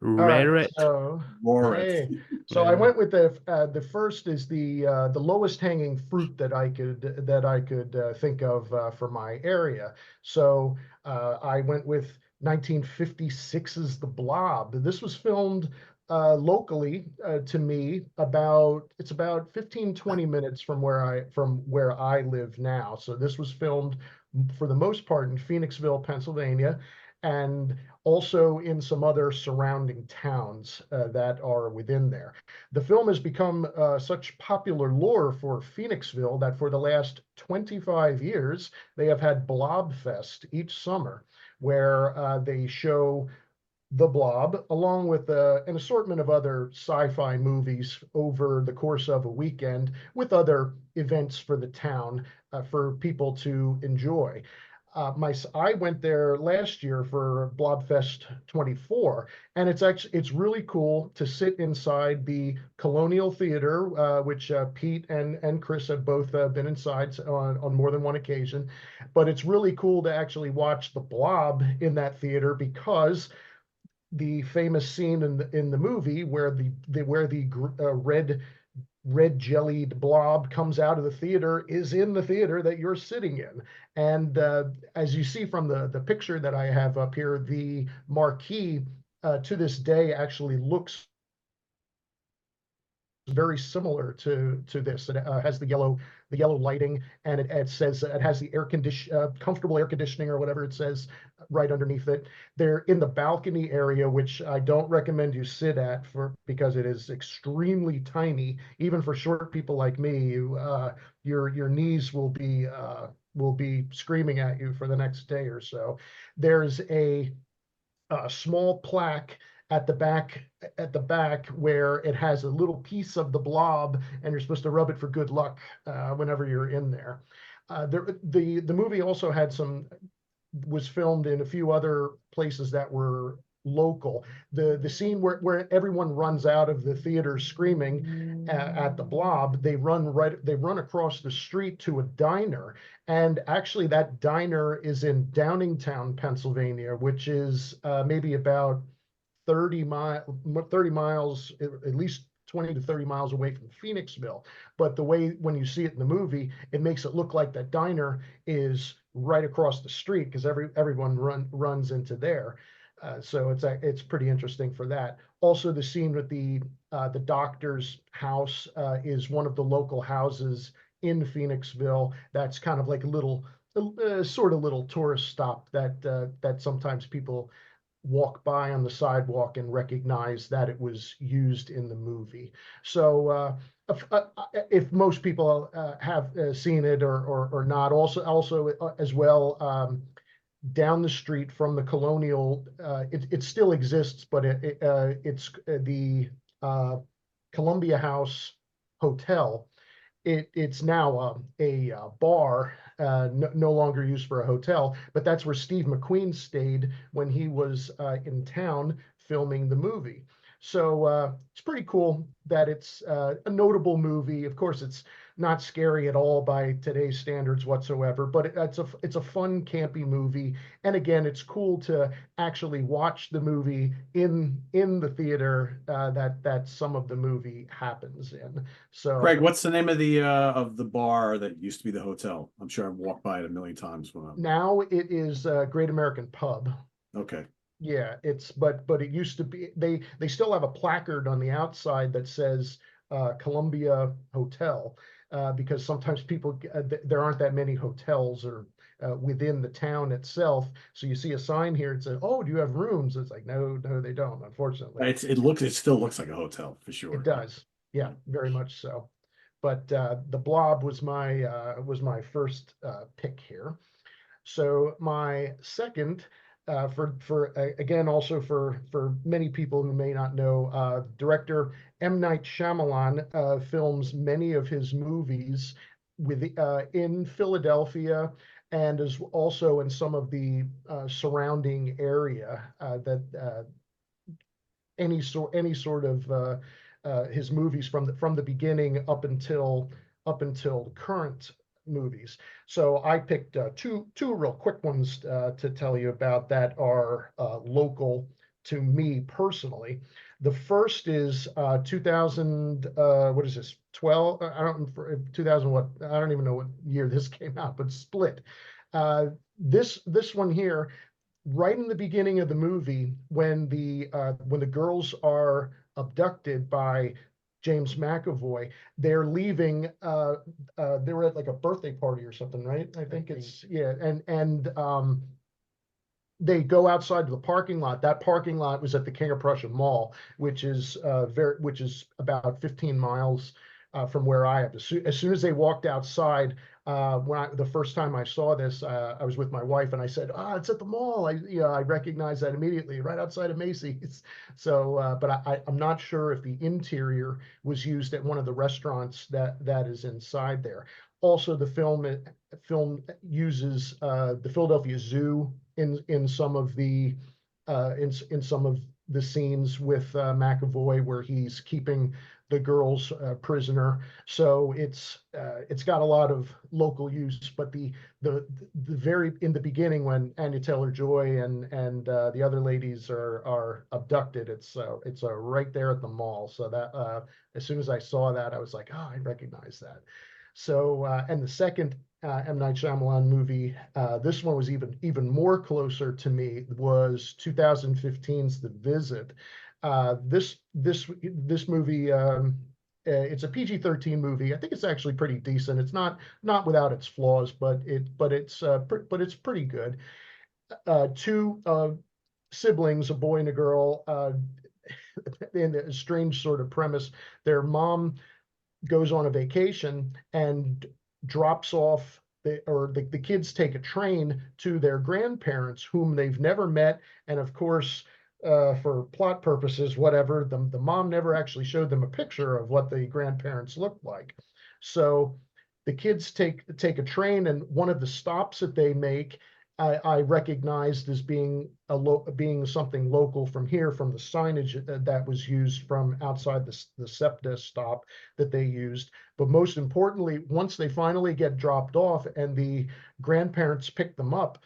All right, Rerit. so Laura. hey, so I went with the first is the lowest hanging fruit that I could think of for my area. So I went with 1956's The Blob. This was filmed locally to me it's about 15-20 minutes from where I live now. So this was filmed for the most part in Phoenixville, Pennsylvania, and also in some other surrounding towns that are within there. The film has become such popular lore for Phoenixville that for the last 25 years, they have had Blob Fest each summer, where they show the Blob, along with an assortment of other sci-fi movies over the course of a weekend, with other events for the town for people to enjoy. I went there last year for Blobfest 24, and it's really cool to sit inside the Colonial Theater, which Pete and Chris have both been inside on more than one occasion. But it's really cool to actually watch the Blob in that theater, because the famous scene in the movie where the red jellied blob comes out of the theater is in the theater that you're sitting in. And as you see from the picture that I have up here, the marquee to this day actually looks very similar to this. It has the yellow lighting, and it says it has the comfortable air conditioning or whatever it says right underneath it. They're in the balcony area, which I don't recommend you sit at because it is extremely tiny. Even for short people like me, your knees will be screaming at you for the next day or so. There's a small plaque at the back where it has a little piece of the blob, and you're supposed to rub it for good luck whenever you're in there. The movie also was filmed in a few other places that were local. The scene where everyone runs out of the theater screaming at the blob, they run across the street to a diner, and actually that diner is in Downingtown, Pennsylvania, which is maybe about 30 miles, at least 20 to 30 miles away from Phoenixville. But the way, when you see it in the movie, it makes it look like that diner is right across the street, because everyone runs into there. So it's pretty interesting for that. Also, the scene with the doctor's house is one of the local houses in Phoenixville. That's kind of like a little sort of little tourist stop that sometimes people walk by on the sidewalk and recognize that it was used in the movie. So if most people have seen it or not, also as well, down the street from the Colonial, it still exists, but it's the Columbia House Hotel. It's now a bar, no longer used for a hotel, but that's where Steve McQueen stayed when he was in town filming the movie. So it's pretty cool that it's a notable movie. Of course, it's not scary at all by today's standards whatsoever, but it's a fun, campy movie. And again, it's cool to actually watch the movie in the theater that some of the movie happens in. So Craig, what's the name of the bar that used to be the hotel? I'm sure I've walked by it a million times when I'm now it is Great American Pub. okay. Yeah, but it used to be, they still have a placard on the outside that says Columbia Hotel, because sometimes there aren't that many hotels or within the town itself. So you see a sign here, it says, "Oh, do you have rooms?" It's like, no, they don't, unfortunately. It still looks like a hotel for sure. It does. Yeah, very much so. But the Blob was my first pick here. So my second, again, also for many people who may not know, director M. Night Shyamalan films many of his movies in Philadelphia, and is also in some of the surrounding area that any sort of his movies from the beginning up until current movies. So I picked two real quick ones to tell you about that are local to me personally. The first is 2000. What is this? 12? I don't 2000 what? I don't even know what year this came out, but Split. This one here, right in the beginning of the movie, when the girls are abducted by James McAvoy, they're leaving. They were at like a birthday party or something, right? I think it's, yeah, and they go outside to the parking lot. That parking lot was at the King of Prussia Mall, which is which is about 15 miles from where I am. As soon as they walked outside, the first time I saw this, I was with my wife, and I said, "Ah, it's at the mall." I recognize that immediately, right outside of Macy's. So, but I'm not sure if the interior was used at one of the restaurants that is inside there. Also, the film uses the Philadelphia Zoo in some of the in some of the scenes with McAvoy, where he's keeping the girls prisoner. So it's got a lot of local use. But the very in the beginning, when Anya Taylor-Joy and the other ladies are abducted, it's right there at the mall. So that as soon as I saw that, I was like, oh, I recognize that. So and the second M. Night Shyamalan movie, this one was even more closer to me, was 2015's The Visit. This movie, it's a PG-13 movie. I think it's actually pretty decent. It's not without its flaws, but it's pretty good. Two siblings, a boy and a girl, in a strange sort of premise. Their mom goes on a vacation and drops off the kids take a train to their grandparents, whom they've never met. And of course, for plot purposes, whatever, the mom never actually showed them a picture of what the grandparents looked like. So the kids take a train, and one of the stops that they make, I recognized as being being something local from here, from the signage that was used from outside the SEPTA stop that they used. But most importantly, once they finally get dropped off and the grandparents pick them up,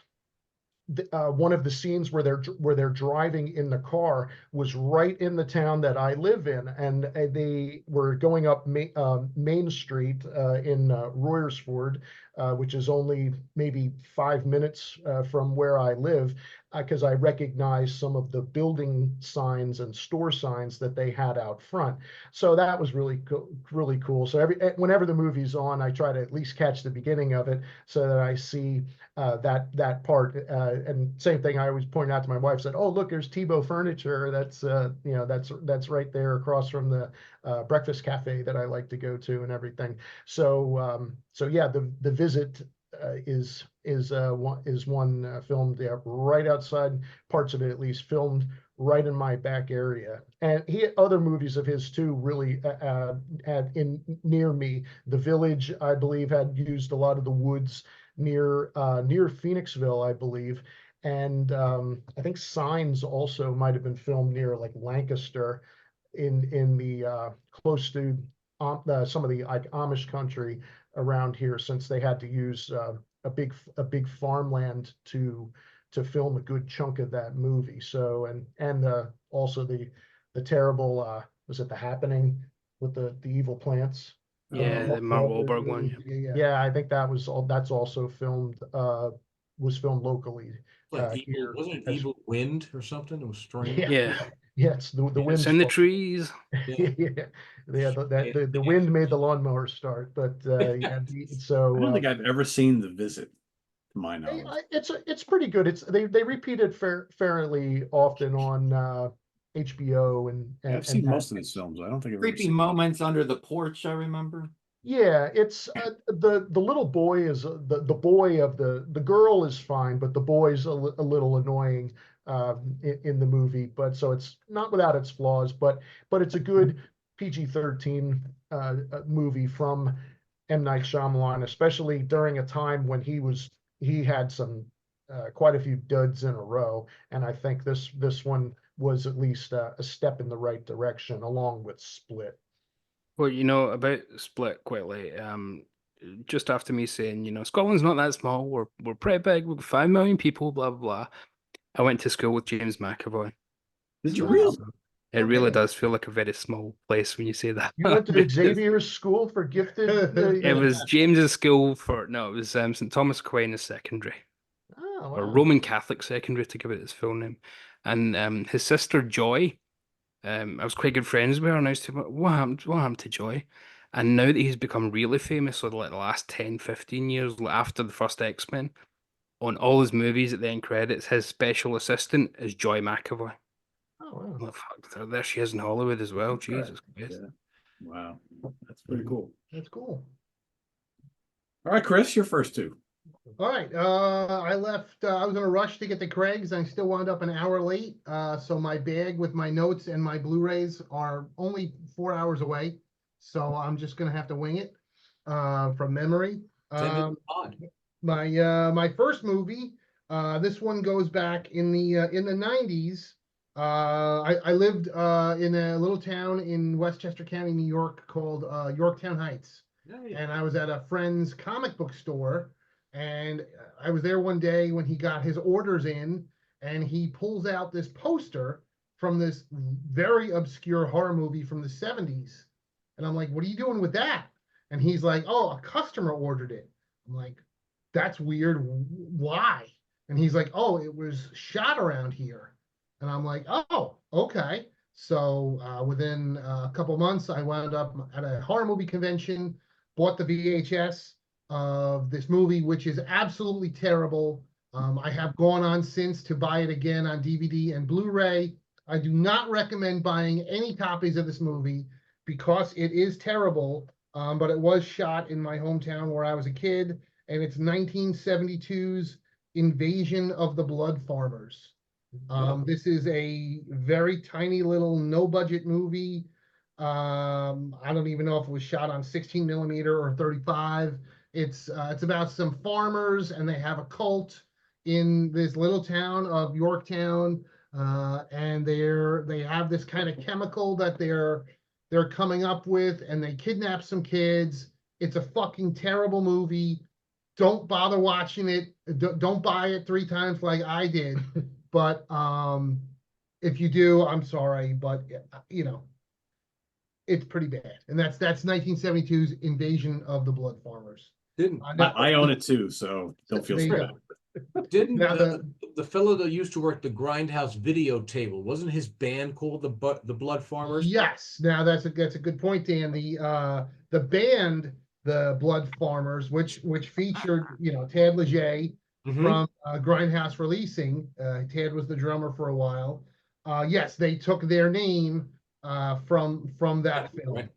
one of the scenes where they're driving in the car was right in the town that I live in, and they were going up Main Street in Royersford, which is only maybe 5 minutes from where I live, because I recognize some of the building signs and store signs that they had out front. So that was really cool. So whenever the movie's on, I try to at least catch the beginning of it so that I see that part. And same thing, I always point out to my wife, said, "Oh, look, there's Tebow Furniture. That's that's right there across from the breakfast cafe that I like to go to and everything." So yeah, the Visit is one filmed right outside, parts of it at least filmed right in my back area. And other movies of his too really had near me. The Village, I believe, had used a lot of the woods near Phoenixville, I believe. And I think Signs also might have been filmed near like Lancaster, in the close to some of the like Amish country around here, since they had to use a big farmland to film a good chunk of that movie. So and also the terrible was it The Happening with the evil plants? Yeah, the Mark Wahlberg one. Yeah, I think that's also filmed was filmed locally Like here. wasn't it Evil Wind or something? It was strange. Yeah. Yes, the It's wind. in the trees. Yeah, the wind made the lawnmower start, but yeah. I don't So think I've ever seen The Visit. to my knowledge. It's pretty good. They repeat it fairly often on HBO Yeah, I've seen most of Netflix. these films. I don't think I've ever Creepy seen. moments under the porch, I remember. Yeah, it's the little boy is the boy of the girl is fine, but the boy's a little annoying in the movie. But so it's not without its flaws, but it's a good PG-13 movie from M. Night Shyamalan, especially during a time when he had some quite a few duds in a row, and I think this one was at least a step in the right direction, along with Split. Well, you know, about Split quickly, just after me saying, you know, Scotland's not that small, we're pretty big, we've got 5 million people, blah blah blah. I went to school with James McAvoy. Did you So really? it really Okay. does feel like a very small place when you say that. You went to Because Xavier's School for Gifted? it was James's school for, no, it was St. Thomas Aquinas Secondary, Oh, or wow. Roman Catholic Secondary to give it its full name. And his sister Joy, I was quite good friends with her, and I used to, what happened to Joy? And now that he's become really famous, so like the last 10, 15 years, like after the first X-Men, on all his movies at the end credits, his special assistant is Joy McAvoy. Oh, wow. Well, fuck, there she is in Hollywood as well. Okay. Jesus Christ. Yeah. Wow. That's pretty cool. That's cool. All right, Chris, your first two. All right, I left, I was gonna rush to get to Craig's, and I still wound up an hour late. So my bag with my notes and my Blu-rays are only 4 hours away. So I'm just gonna have to wing it, from memory. Send it to the pod. My first movie, this one goes back in the 90s. I lived in a little town in Westchester County, New York called Yorktown Heights. And I was at a friend's comic book store, and I was there one day when he got his orders in, and he pulls out this poster from this very obscure horror movie from the 70s. And I'm like, what are you doing with that? And he's like, oh, a customer ordered it. I'm like, that's weird. Why? And he's like, oh, it was shot around here. And I'm like, oh, okay. So within a couple months, I wound up at a horror movie convention, bought the VHS of this movie, which is absolutely terrible. I have gone on since to buy it again on DVD and Blu-ray. I do not recommend buying any copies of this movie because it is terrible, but it was shot in my hometown where I was a kid, and it's 1972's Invasion of the Blood Farmers. This is a very tiny little no-budget movie. I don't even know if it was shot on 16 millimeter or 35. It's about some farmers, and they have a cult in this little town of Yorktown, and they have this kind of chemical that they're coming up with, and they kidnap some kids. It's a fucking terrible movie. Don't bother watching it. Don't buy it 3 times like I did. But if you do, I'm sorry, but you know, it's pretty bad. And that's 1972's Invasion of the Blood Farmers. Didn't I own it too, so don't feel There you so go. bad. didn't Now the fellow that used to work the Grindhouse video table, wasn't his band called the Blood Farmers? Yes. Now that's a good point, Dan. The band, the Blood Farmers, which featured, you know, Tad Leger Mhm. from Grindhouse Releasing. Tad was the drummer for a while. Yes, they took their name from that film.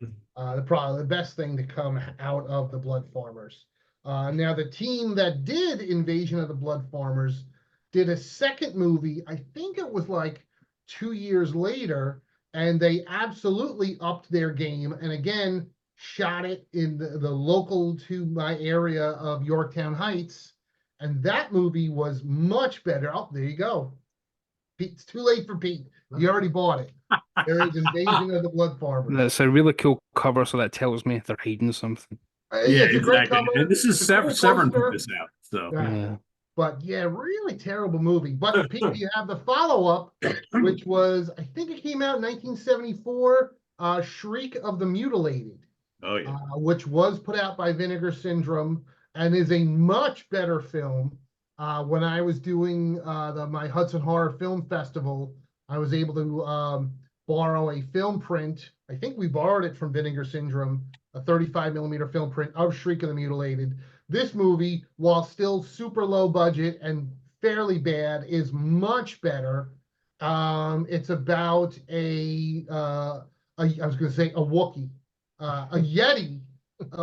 Probably the best thing to come out of the Blood Farmers. Now the team that did Invasion of the Blood Farmers did a second movie. I think it was like 2 years later, and they absolutely upped their game. And again, shot it in the local to my area of Yorktown Heights. And that movie was much better. Oh, there you go. Pete, it's too late for Pete. You already bought it. There is Invasion of the Blood Farmers. That's a really cool cover, so that tells me they're hiding something. Yeah, It's a great exactly. cover. And this is It's a cool Severn put poster. this out. So Yeah. Yeah. But yeah, really terrible movie. But Pete, you have the follow-up, which was, I think it came out in 1974, Shriek of the Mutilated, oh yeah. which was put out by Vinegar Syndrome and is a much better film. When I was doing my Hudson Horror Film Festival, I was able to borrow a film print. I think we borrowed it from Vinegar Syndrome, a 35 millimeter film print of Shriek of the Mutilated. This movie, while still super low budget and fairly bad, is much better. It's about I was going to say a Wookiee, a Yeti,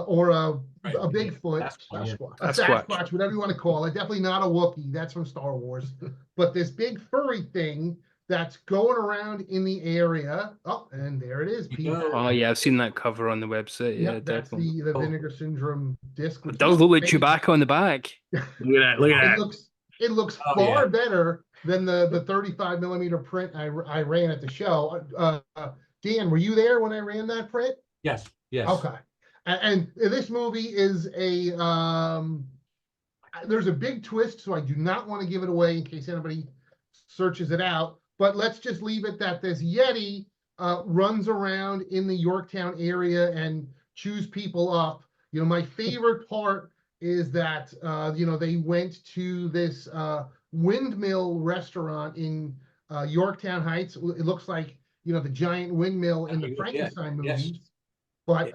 or a Bigfoot, Sasquatch, a Sasquatch. Sasquatch, whatever you want to call it. Definitely not a Wookiee. That's from Star Wars. But this big furry thing that's going around in the area. Oh, and there it is. Pete. Oh yeah, I've seen that cover on the website. Yeah, Yep, that's definitely. the Vinegar Syndrome disc. It Which does look like amazing. Chewbacca on the back. Look at that. Look at that. It looks Oh, far yeah. better than the 35 millimeter print I ran at the show. Dan, were you there when I ran that print? Yes, yes. Okay. And this movie is there's a big twist, so I do not want to give it away in case anybody searches it out. But let's just leave it that this Yeti runs around in the Yorktown area and chews people up. You know, my favorite part is that they went to this windmill restaurant in Yorktown Heights. It looks like the giant windmill in the Frankenstein movies. Yes. But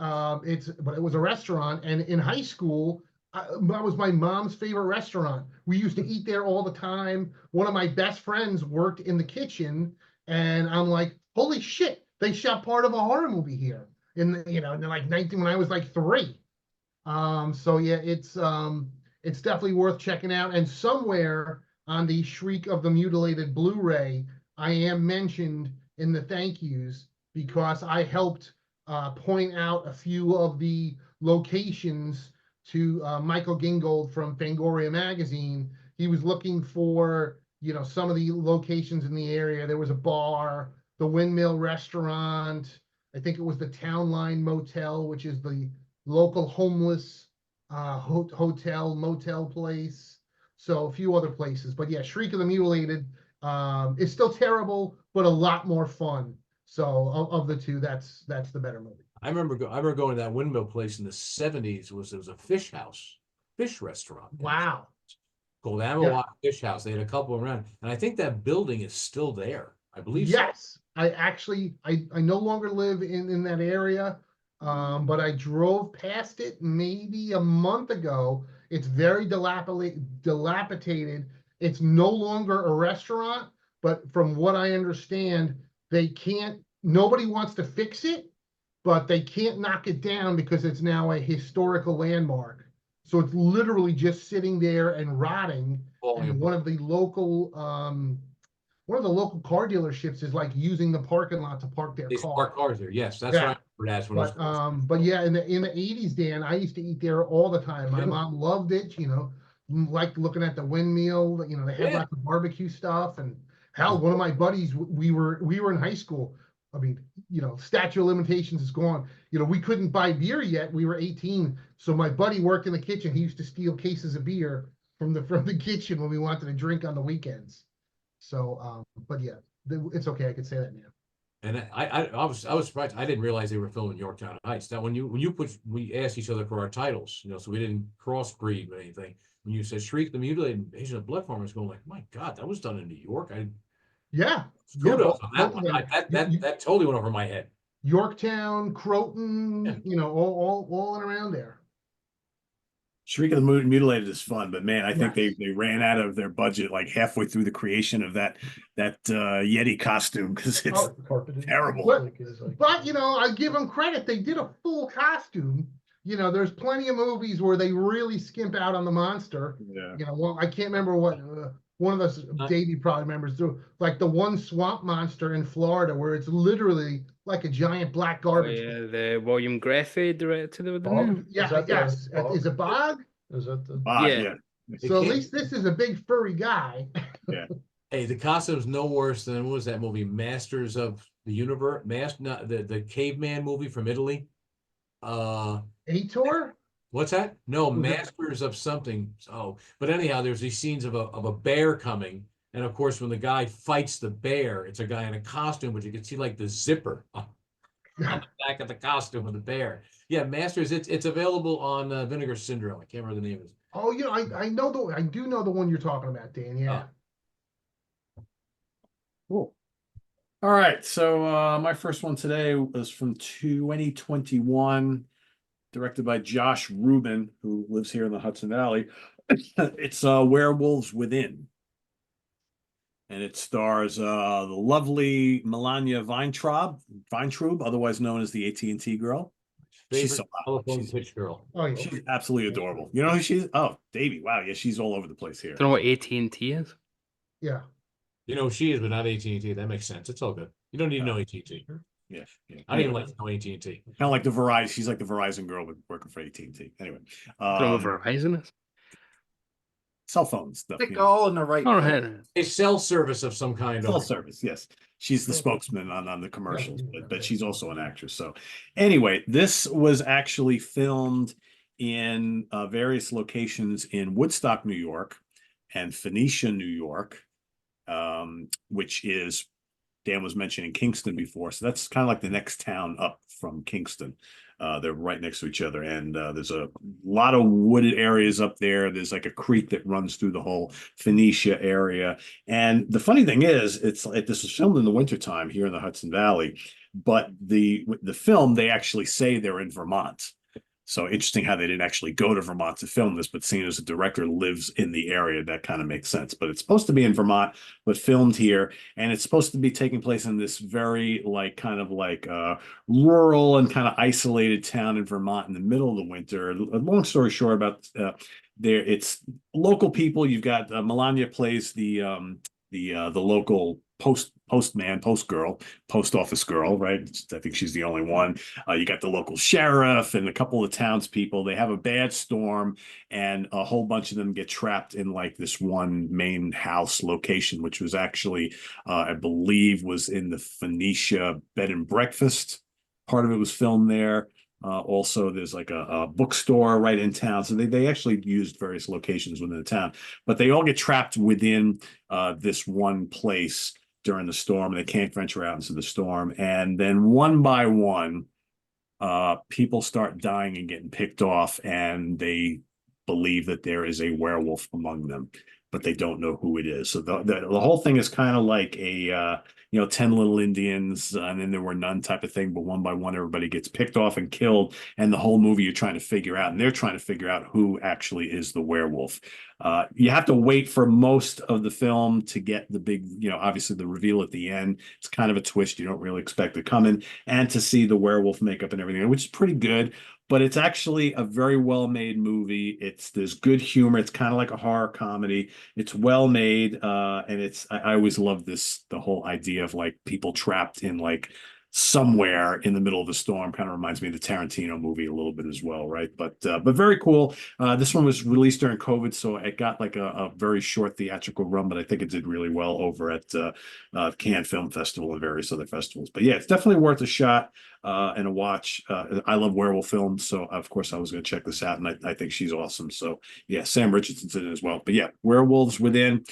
it was a restaurant, and in high school, that was my mom's favorite restaurant. We used to eat there all the time. One of my best friends worked in the kitchen, and I'm like, holy shit, they shot part of a horror movie here in like 19 when I was like 3. So yeah, it's definitely worth checking out. And somewhere on the Shriek of the Mutilated Blu-ray, I am mentioned in the thank yous because I helped point out a few of the locations to Michael Gingold from Fangoria magazine. He was looking for some of the locations in the area. There was a bar, the Windmill Restaurant. I think it was the Town Line Motel, which is the local homeless hotel motel place. So a few other places, but yeah, Shriek of the Mutilated is still terrible, but a lot more fun. So of the two, that's the better movie. I remember going to that windmill place in the 70s. It was a fish house, fish restaurant. Wow. Called Amawat Fish House. They had a couple around, and I think that building is still there. I believe so. Yes, I no longer live in that area, but I drove past it maybe a month ago. It's very dilapidated. It's no longer a restaurant, but from what I understand, nobody wants to fix it, but they can't knock it down because it's now a historical landmark. So it's literally just sitting there and rotting. And one of the local car dealerships is like using the parking lot to park their They car. park cars there. Yes, that's right. That's what But yeah, in the 80s, Dan, I used to eat there all the time. My mom loved it, liked looking at the windmill. They had lots of barbecue stuff, and hell, one of my buddies, we were in high school. I mean, statute of limitations is gone. We couldn't buy beer yet. We were 18. So my buddy worked in the kitchen. He used to steal cases of beer from the kitchen when we wanted to drink on the weekends. So, but yeah, it's okay. I could say that now. And I was surprised. I didn't realize they were filming Yorktown Heights. Now, we asked each other for our titles, so we didn't crossbreed or anything. When you said "Shriek the Mutilated Invasion of Blood Farmers," going like, my God, that was done in New York. Kudos on that one. That totally went over my head. Yorktown, Croton, all and around there. Shriek of the Mutilated is fun, but man, I think they ran out of their budget like halfway through the creation of that Yeti costume because it's terrible. But I give them credit; they did a full costume. There's plenty of movies where they really skimp out on the monster. Yeah. Well, I can't remember what one of us, Davey probably remembers, like the one swamp monster in Florida where it's literally like a giant black garbage. Oh, yeah, the William Greffey directed it, didn't Yeah, yes. Is it Bog? Is that the Bog, yeah. So at least this is a big furry guy. Yeah. Hey, the costume's no worse than what was that movie, Masters of the Universe? The caveman movie from Italy. Ator? What's that? No, Masters of something. Oh, but anyhow, there's these scenes of a bear coming, and of course, when the guy fights the bear, it's a guy in a costume, but you can see like the zipper on the back of the costume of the bear. Yeah, Masters. It's available on Vinegar Syndrome. I can't remember the name of it. Oh, I do know the one you're talking about, Dan. Yeah. Cool. All right, so my first one today was from 2021. directed by Josh Rubin, who lives here in the Hudson Valley. It's Werewolves Within. And it stars the lovely Melania Weintraub, otherwise known as the AT&T girl. She's so Favorite hot. telephone pitch girl. Oh, yeah. She's absolutely adorable. You know who she is? Oh, Davey. Wow, yeah, she's all over the place here. Don't know what AT&T is. Yeah. You know who she is, but not AT&T. That makes sense. It's all good. You don't need to know AT&T. Yeah, yeah. I don't even like to know AT&T. Kind of like the Verizon. She's like the Verizon girl with working for AT&T. Anyway, Don't know what Verizon is. cell phone stuff. Stick You know. all in the right All place. right. A cell service of some kind. Cell service, yes. She's the spokesman on the commercials, but she's also an actress. So anyway, this was actually filmed in various locations in Woodstock, New York, and Phoenicia, New York, which is, Dan was mentioning Kingston before. So that's kind of like the next town up from Kingston. They're right next to each other. And there's a lot of wooded areas up there. There's like a creek that runs through the whole Phoenicia area. And the funny thing is, this was filmed in the wintertime here in the Hudson Valley. But the film, they actually say they're in Vermont. So interesting how they didn't actually go to Vermont to film this, but seeing as the director lives in the area, that kind of makes sense. But it's supposed to be in Vermont, but filmed here, and it's supposed to be taking place in this very rural and kind of isolated town in Vermont in the middle of the winter. A long story short about it's local people. You've got Melania plays the local post office girl, right? I think she's the only one. You got the local sheriff and a couple of townspeople. They have a bad storm, and a whole bunch of them get trapped in like this one main house location, which was actually, I believe, was in the Phoenicia bed and breakfast. Part of it was filmed there. Also, there's like a bookstore right in town. So they actually used various locations within the town, but they all get trapped within this one place during the storm. They can't venture out into the storm. And then one by one, people start dying and getting picked off, and they believe that there is a werewolf among them, but they don't know who it is. So the whole thing is kind of like a 10 little Indians, and then there were none type of thing, but one by one, everybody gets picked off and killed. And the whole movie you're trying to figure out, and they're trying to figure out who actually is the werewolf. You have to wait for most of the film to get the big, obviously the reveal at the end. It's kind of a twist. You don't really expect it coming, and to see the werewolf makeup and everything, which is pretty good. But it's actually a very well-made movie. There's good humor. It's kind of like a horror comedy. It's well made, and I always love the whole idea of like people trapped in like somewhere in the middle of the storm. Kind of reminds me of the Tarantino movie a little bit as well, right? But very cool. This one was released during COVID, so it got like a very short theatrical run, but I think it did really well over at Cannes Film Festival and various other festivals. But yeah, it's definitely worth a shot and a watch. I love werewolf films, so of course I was going to check this out, and I think she's awesome. So yeah, Sam Richardson's in it as well. But yeah, Werewolves Within,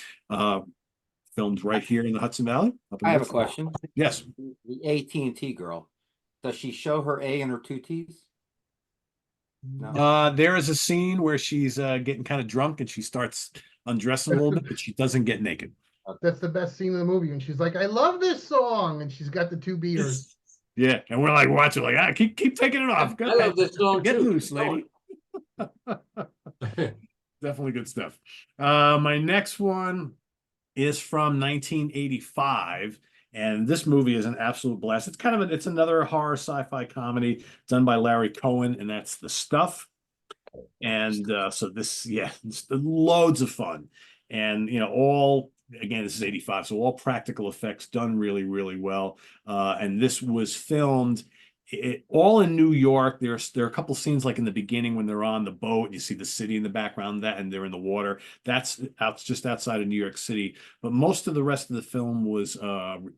filmed right here in the Hudson Valley. I have a question. Yes. The AT&T girl, does she show her A and her two T's? No. There is a scene where she's getting kind of drunk and she starts undressing a little bit, but she doesn't get naked. That's the best scene in the movie. And she's like, I love this song. And she's got the two beers. Yeah, and we're like watching, like, keep taking it off. Go I love this song Get too. loose, lady. Definitely good stuff. My next one is from 1985, and this movie is an absolute blast. It's another horror sci-fi comedy done by Larry Cohen, and that's The Stuff. And so this, it's loads of fun, and again, this is 85, so all practical effects done really, really well. And this was filmed all in New York. There are a couple scenes like in the beginning when they're on the boat and you see the city in the background, and they're in the water. That's just outside of New York City. But most of the rest of the film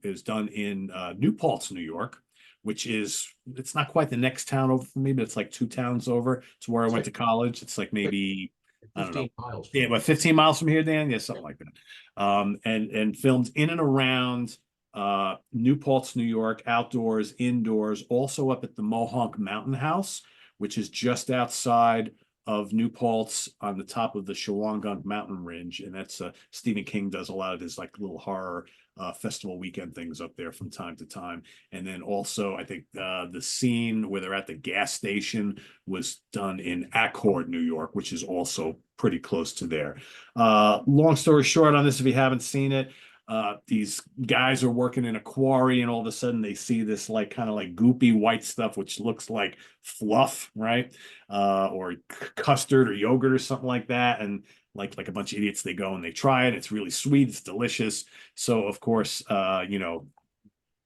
is done in New Paltz, New York, which it's not quite the next town over for me, but it's like 2 towns over. It's where I went to college. It's like maybe 15 miles. Yeah, about 15 miles from here, Dan. Yeah, something like that. And filmed in and around New Paltz, New York, outdoors, indoors, also up at the Mohonk Mountain House, which is just outside of New Paltz on the top of the Shawangunk mountain range, and that's Stephen King does a lot of his like little horror festival weekend things up there from time to time. And then also, I think the scene where they're at the gas station was done in Accord, New York, which is also pretty close to there. Long story short on this, if you haven't seen it, these guys are working in a quarry, and all of a sudden they see this like kind of like goopy white stuff, which looks like fluff, right? Or custard or yogurt or something like that. And like a bunch of idiots, they go and they try it. It's really sweet. It's delicious. So of course,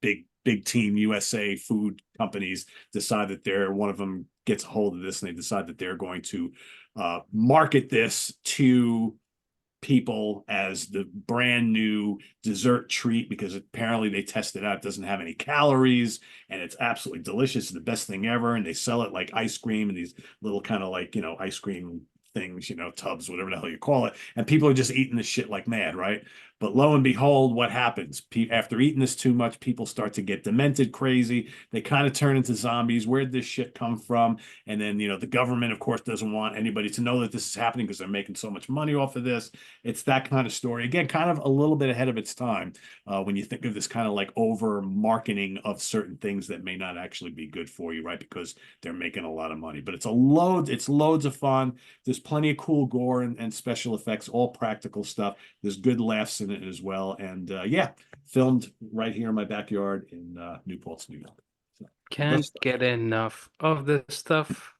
big team USA food companies decide that they're one of them gets a hold of this, and they decide that they're going to market this to people as the brand new dessert treat, because apparently they tested out, it doesn't have any calories and it's absolutely delicious. It's the best thing ever. And they sell it like ice cream in these little kind of like, ice cream things, tubs, whatever the hell you call it. And people are just eating this shit like mad, right? But lo and behold, what happens? After eating this too much, people start to get demented, crazy. They kind of turn into zombies. Where'd this shit come from? And then, the government, of course, doesn't want anybody to know that this is happening because they're making so much money off of this. It's that kind of story. Again, kind of a little bit ahead of its time when you think of this kind of like over marketing of certain things that may not actually be good for you, right? Because they're making a lot of money. But it's loads of fun. There's plenty of cool gore and special effects, all practical stuff. There's good laughs in it as well. And filmed right here in my backyard in New Paltz, New York. So, Can't get enough of this stuff.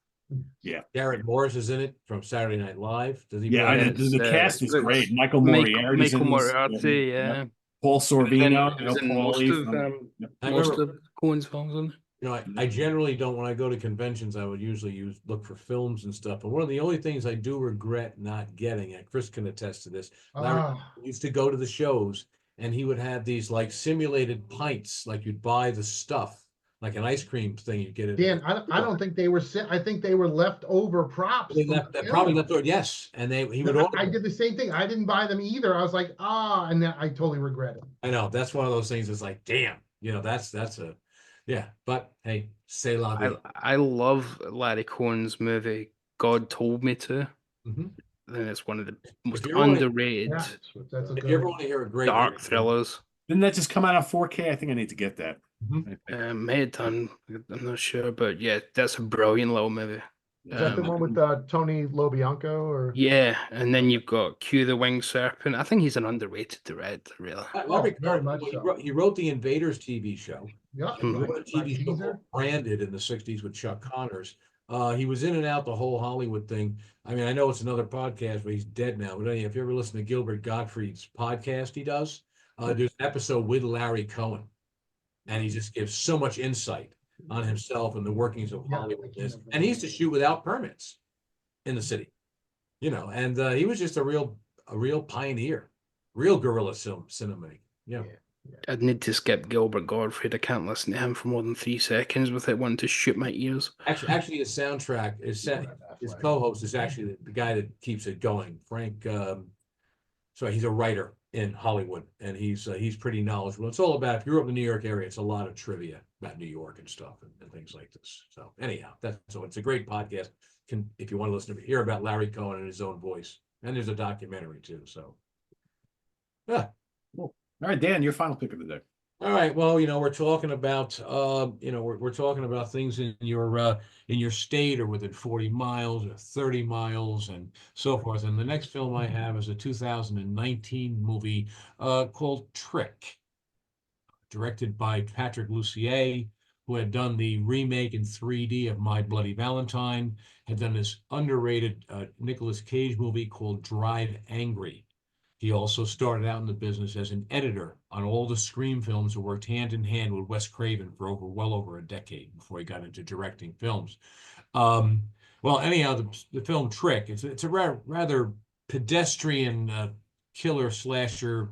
yeah. Garrett Morris is in it from Saturday Night Live. Does he? Yeah, play- the cast is it's great. Michael Michael Moriarty's in this. Moriarty, yeah. Paul Sorvino, He was in Paulie most of from. I most remember- of Coen's films. Isn't I generally don't, when I go to conventions, I would usually look for films and stuff. And one of the only things I do regret not getting, and Chris can attest to this, Larry Ah, used to go to the shows and he would have these like simulated pints, like you'd buy the stuff, like an ice cream thing you get it. Dan, I don't think they were I think they were leftover props. They from left, the probably film. left over, yes. And he would I order. did the same thing. I didn't buy them either. I was like, and then I totally regret it. I know, that's one of those things that's like, damn, that's yeah. But hey, c'est la vie. I love Larry Cohen's movie God Told Me To. Mhm. I think it's one of the most you ever wanna- underrated Yeah, that's a If good you ever one. want to hear a great dark thrillers. Didn't that just come out on 4K? I think I need to get that. May have done, I'm not sure, but yeah, that's a brilliant little movie. Is that the one with Tony LoBianco or? Yeah, and then you've got Q the Winged Serpent. I think he's an underrated director, really. Larry very Cohen, much he so. he wrote the Invaders TV show. Yeah, He wrote a by TV show Teaser. called Branded in the 60s with Chuck Connors. He was in and out the whole Hollywood thing. I mean, I know it's another podcast, but he's dead now. But if you ever listen to Gilbert Gottfried's podcast he does, there's an episode with Larry Cohen. And he just gives so much insight on himself and the workings of Yeah, Hollywood. I can't And he used to shoot without permits in the city, and he was just a real pioneer, real guerrilla cinema. Yeah. I'd need to skip Gilbert Gottfried. I can't listen to him for more than 3 seconds without wanting to shoot my ears. Actually, his soundtrack is his co-host is actually the guy that keeps it going. Frank, so he's a writer in Hollywood, and he's pretty knowledgeable. It's all about, if you're up in the New York area, it's a lot of trivia about New York and stuff and things like this. So anyhow, it's a great podcast. If you want to listen to hear about Larry Cohen in his own voice, and there's a documentary too. So yeah. Cool. All right, Dan, your final pick of the day. All right. Well, we're talking about we're talking about things in your state or within 40 miles or 30 miles and so forth. And the next film I have is a 2019 movie called Trick, directed by Patrick Lussier, who had done the remake in 3D of My Bloody Valentine, had done this underrated Nicolas Cage movie called Drive Angry. He also started out in the business as an editor on all the Scream films and worked hand in hand with Wes Craven for well over a decade before he got into directing films. Well, anyhow, the film Trick, it's a rather pedestrian killer slasher,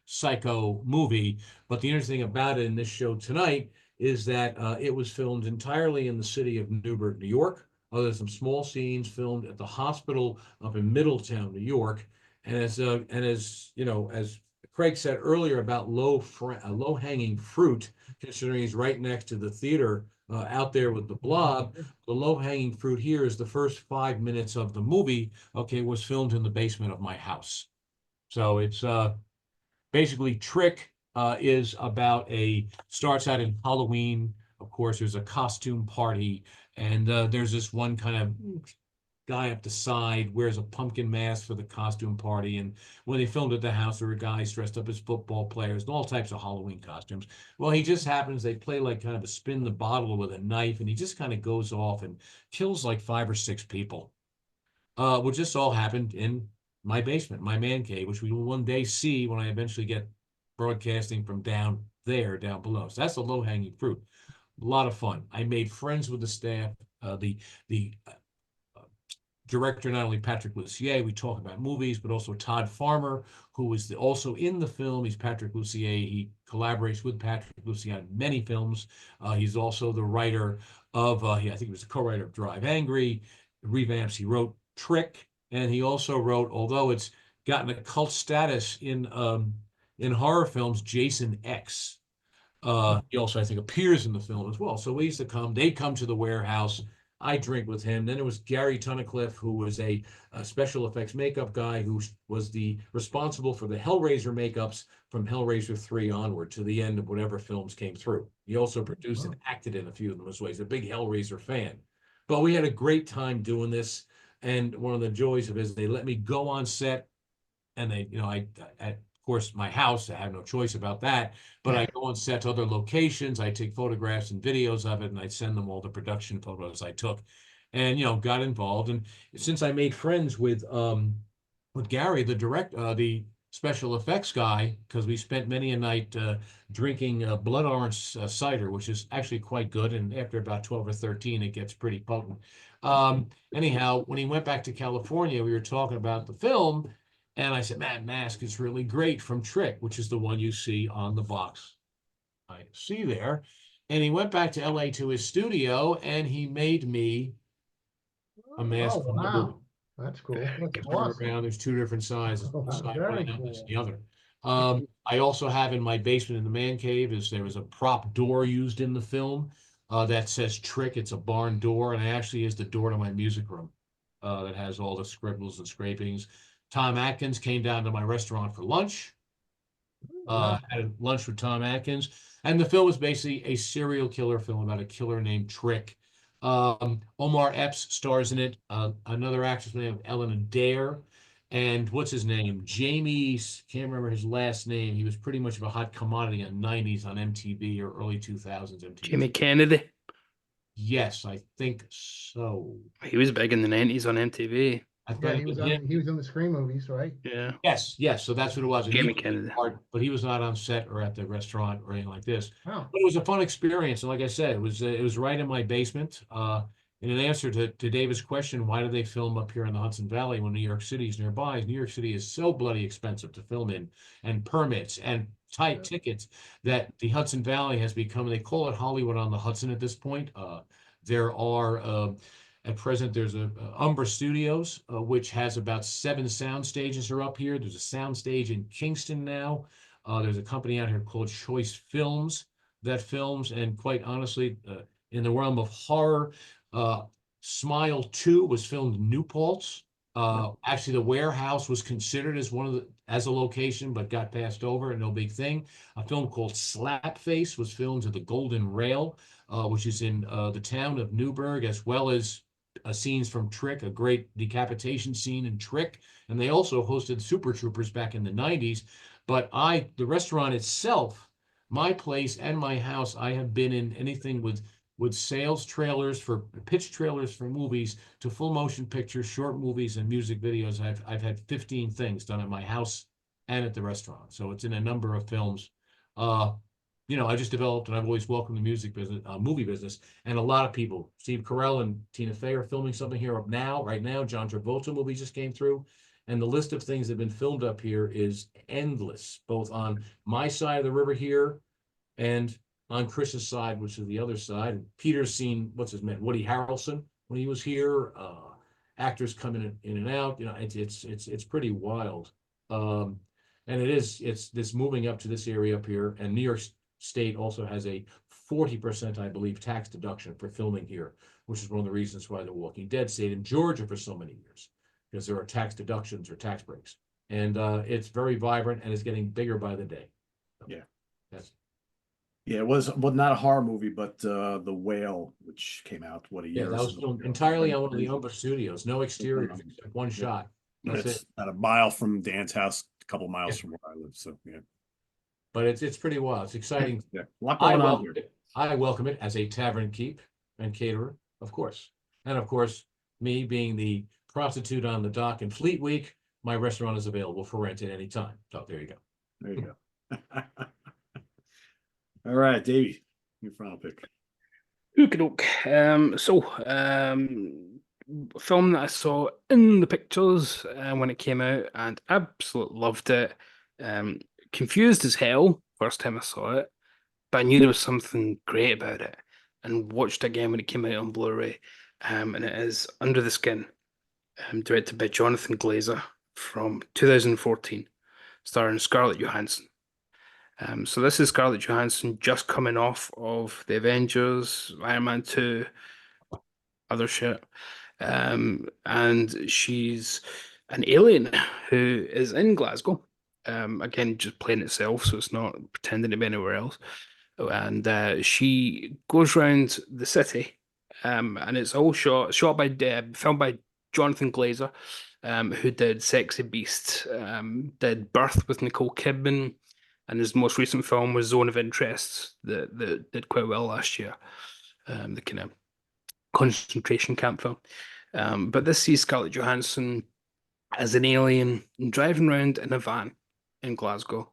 psycho movie. But the interesting thing about it in this show tonight is that it was filmed entirely in the city of Newburgh, New York. There's some small scenes filmed at the hospital up in Middletown, New York. And as Craig said earlier about low hanging fruit, considering he's right next to the theater out there with the Blob. The low hanging fruit here is the first 5 minutes of the movie. Okay, was filmed in the basement of my house. So it's basically Trick is about starts out in Halloween. Of course, there's a costume party, and there's this one kind of guy up the side wears a pumpkin mask for the costume party. And when they filmed at the house, there were guys dressed up as football players and all types of Halloween costumes. Well, he just happens, they play like kind of a spin the bottle with a knife, and he just kind of goes off and kills like 5 or 6 people. Which just all happened in my basement, my man cave, which we will one day see when I eventually get broadcasting from down there, down below. So that's the low hanging fruit. A lot of fun. I made friends with the staff. The director, not only Patrick Lussier, we talk about movies, but also Todd Farmer, who is also in the film. He's Patrick Lussier. He collaborates with Patrick Lussier on many films. He's also the writer of, I think he was the co-writer of Drive Angry, revamps. He wrote Trick, and he also wrote, although it's gotten a cult status in horror films, Jason X. He also, I think, appears in the film as well. So we used to they'd come to the warehouse. I drink with him. Then there was Gary Tunnicliffe, who was a special effects makeup guy who was responsible for the Hellraiser makeups from Hellraiser 3 onward to the end of whatever films came through. He also produced and acted in a few of them as well. He's a big Hellraiser fan. But we had a great time doing this. And one of the joys of it is they let me go on set, and they, of course, my house, I have no choice about that, but I go on set to other locations. I take photographs and videos of it, and I send them all the production photos I took, and, got involved. And since I made friends with Gary, the special effects guy, because we spent many a night drinking blood orange cider, which is actually quite good. And after about 12 or 13, it gets pretty potent. Anyhow, when he went back to California, we were talking about the film, and I said, "That mask is really great from Trick," which is the one you see on the box I see there. And he went back to LA to his studio, and he made me a mask from the movie. That's cool. Very That's good. awesome. Around, there's 2 different sizes. Oh, One side, very one out, cool. the other. I also have in my basement in the man cave there was a prop door used in the film that says Trick. It's a barn door, and it actually is the door to my music room that has all the scribbles and scrapings. Tom Atkins came down to my restaurant for lunch. Had lunch with Tom Atkins, and the film was basically a serial killer film about a killer named Trick. Omar Epps stars in it. Another actress named Ellen Adair, and what's his name? Jamie, can't remember his last name. He was pretty much of a hot commodity in the 90s on MTV or early 2000s MTV. Jamie Kennedy. Yes, I think so. He was big in the 90s on MTV. I Yeah, thought he was in the Scream movies, right? Yeah. Yes. So that's what it was. And Jamie he Kennedy. but he was not on set or at the restaurant or anything like this. Wow. But it was a fun experience, and like I said, it was right in my basement. In an answer to David's question, why do they film up here in the Hudson Valley when New York City is nearby? New York City is so bloody expensive to film in, and permits and tight tickets, that the Hudson Valley has become, they call it Hollywood on the Hudson at this point. There are at present, there's a Umbra Studios, which has about 7 sound stages are up here. There's a sound stage in Kingston now. There's a company out here called Choice Films that films, and quite honestly, in the realm of horror, Smile 2 was filmed in New Paltz. Actually, the warehouse was considered as a location, but got passed over, and no big thing. A film called Slapface was filmed at the Golden Rail, which is in the town of Newburgh, as well as scenes from Trick, a great decapitation scene in Trick. And they also hosted Super Troopers back in the 90s. But the restaurant itself, my place and my house, I have been in anything with sales trailers for pitch trailers for movies to full motion pictures, short movies, and music videos. I've had 15 things done at my house and at the restaurant. So it's in a number of films. I just developed, and I've always welcomed the music business, movie business, and a lot of people. Steve Carell and Tina Fey are filming something here right now. John Travolta movie just came through, and the list of things that have been filmed up here is endless, both on my side of the river here and on Chris's side, which is the other side. And Peter's seen, what's his name, Woody Harrelson when he was here. Actors coming in and out. It's pretty wild. And it's moving up to this area up here, and New York State also has a 40%, I believe, tax deduction for filming here, which is one of the reasons why The Walking Dead stayed in Georgia for so many years, because there are tax deductions or tax breaks. And it's very vibrant and it's getting bigger by the day. So, Yeah. That's Yeah, it was well, not a horror movie, but The Whale, which came out what, a yeah, year that or was so filmed ago. entirely on one of the Umbra studios, no exteriors except one Yeah. shot. That's It's it. about a mile from Dan's house, a couple miles Yeah. from where I live. So yeah, But it's pretty wild. It's exciting. yeah, a lot I going on welcome here. it. I welcome it as a tavern keep and caterer, of course. And of course, me being the prostitute on the dock in Fleet Week, my restaurant is available for rent at any time. So there you go. There you go. All right, Davey, your final pick. Okie a film that I saw in the pictures when it came out and absolutely loved it. Confused as hell first time I saw it, but I knew there was something great about it and watched it again when it came out on Blu-ray. And it is Under the Skin, directed by Jonathan Glazer from 2014, starring Scarlett Johansson. So this is Scarlett Johansson just coming off of the Avengers, Iron Man 2, other shit. And she's an alien who is in Glasgow. Again, just playing itself, so it's not pretending to be anywhere else. And she goes around the city, and it's all shot by filmed by Jonathan Glazer, who did Sexy Beast, did Birth with Nicole Kidman, and his most recent film was Zone of Interest that did quite well last year. The kind of concentration camp film. But this sees Scarlett Johansson as an alien driving around in a van in Glasgow.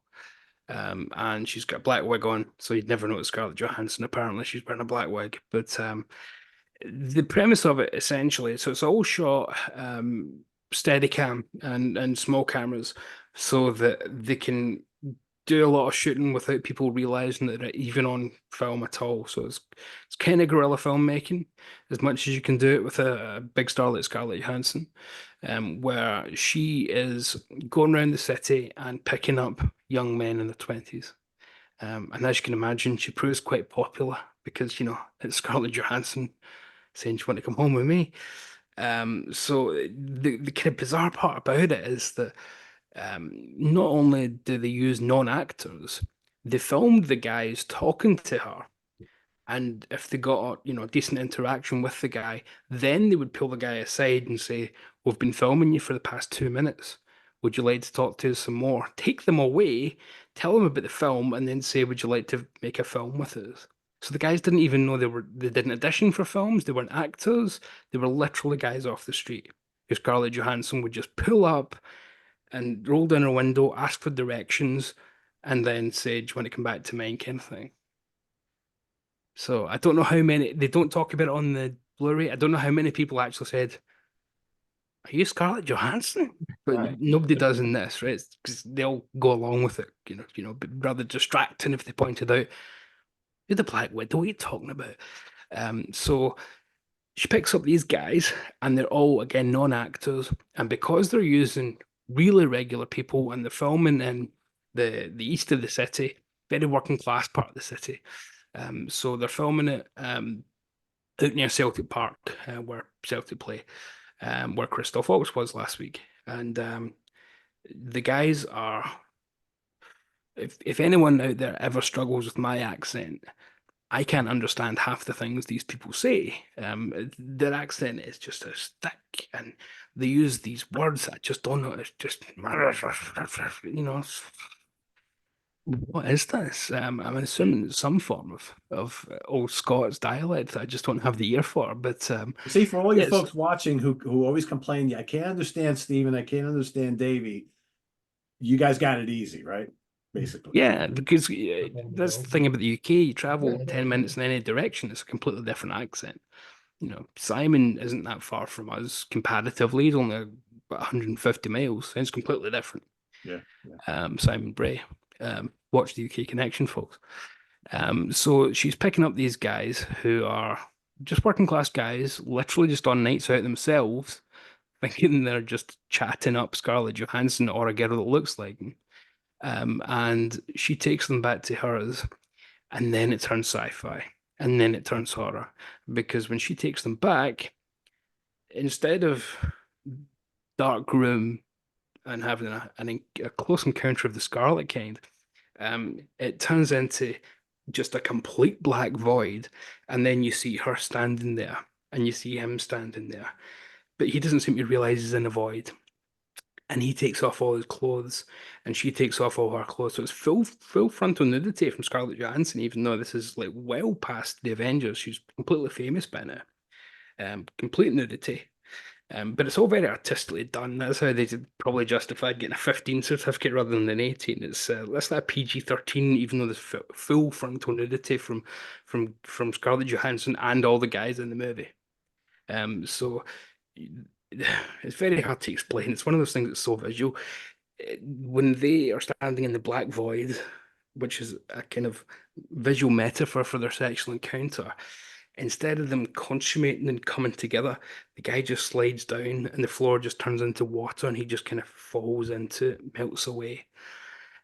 And she's got a black wig on, so you'd never notice Scarlett Johansson. Apparently, she's wearing a black wig. But the premise of it essentially, so it's all shot Steadicam and small cameras, so that they can do a lot of shooting without people realizing that they're even on film at all. So it's kind of guerrilla filmmaking as much as you can do it with a big star like Scarlett Johansson, where she is going around the city and picking up young men in their 20s. And as you can imagine, she proves quite popular because, it's Scarlett Johansson saying she want to come home with me. So the kind of bizarre part about it is that not only do they use non-actors, they filmed the guys talking to her. And if they got, decent interaction with the guy, then they would pull the guy aside and say, "We've been filming you for the past 2 minutes. Would you like to talk to us some more?" Take them away, tell them about the film, and then say, "Would you like to make a film with us?" So the guys didn't even know they did an audition for films. They weren't actors. They were literally guys off the street. Because Scarlett Johansson would just pull up and roll down her window, ask for directions, and then say, "Do you want to come back to mine?" kind of thing. So I don't know how many, they don't talk about it on the Blu-ray. I don't know how many people actually said, "Are you Scarlett Johansson?" But Right. nobody does in this, right? Because they'll go along with it, but rather distracting if they pointed out, "You're the Black Widow, what are you talking about?" So she picks up these guys, and they're all, again, non-actors. And because they're using really regular people and they're filming in the east of the city, very working class part of the city. So they're filming it out near Celtic Park, where Celtic play, where Christoph Waltz was last week. And the guys are, if anyone out there ever struggles with my accent, I can't understand half the things these people say. Their accent is just as thick, and they use these words I just don't know. It's just, what is this? I'm assuming it's some form of old Scots dialect that I just don't have the ear for. But See, for all you yes, folks watching who always complain, "Yeah, I can't understand Steven, I can't understand Davey," you guys got it easy, right? Basically. yeah, because that's the thing about the UK. You travel 10 minutes in any direction, it's a completely different accent. Simon isn't that far from us comparatively. He's only about 150 miles. It's completely different. Yeah. Simon Bray. Watch the UK Connection, folks. So she's picking up these guys who are just working class guys, literally just on nights out themselves, thinking they're just chatting up Scarlett Johansson or a girl that looks like them. And she takes them back to hers, and then it turns sci-fi, and then it turns horror, because when she takes them back, instead of dark room and having a close encounter of the Scarlet kind, it turns into just a complete black void, and then you see her standing there, and you see him standing there, but he doesn't seem to realize he's in a void. And he takes off all his clothes, and she takes off all her clothes. So it's full frontal nudity from Scarlett Johansson, even though this is like well past the Avengers. She's completely famous by now. Complete nudity. But it's all very artistically done. That's how they probably justified getting a 15 certificate rather than an 18. It's less like a PG-13, even though there's full frontal nudity from Scarlett Johansson and all the guys in the movie. So it's very hard to explain. It's one of those things that's so visual. When they are standing in the black void, which is a kind of visual metaphor for their sexual encounter, instead of them consummating and coming together, the guy just slides down and the floor just turns into water and he just kind of falls into it, melts away.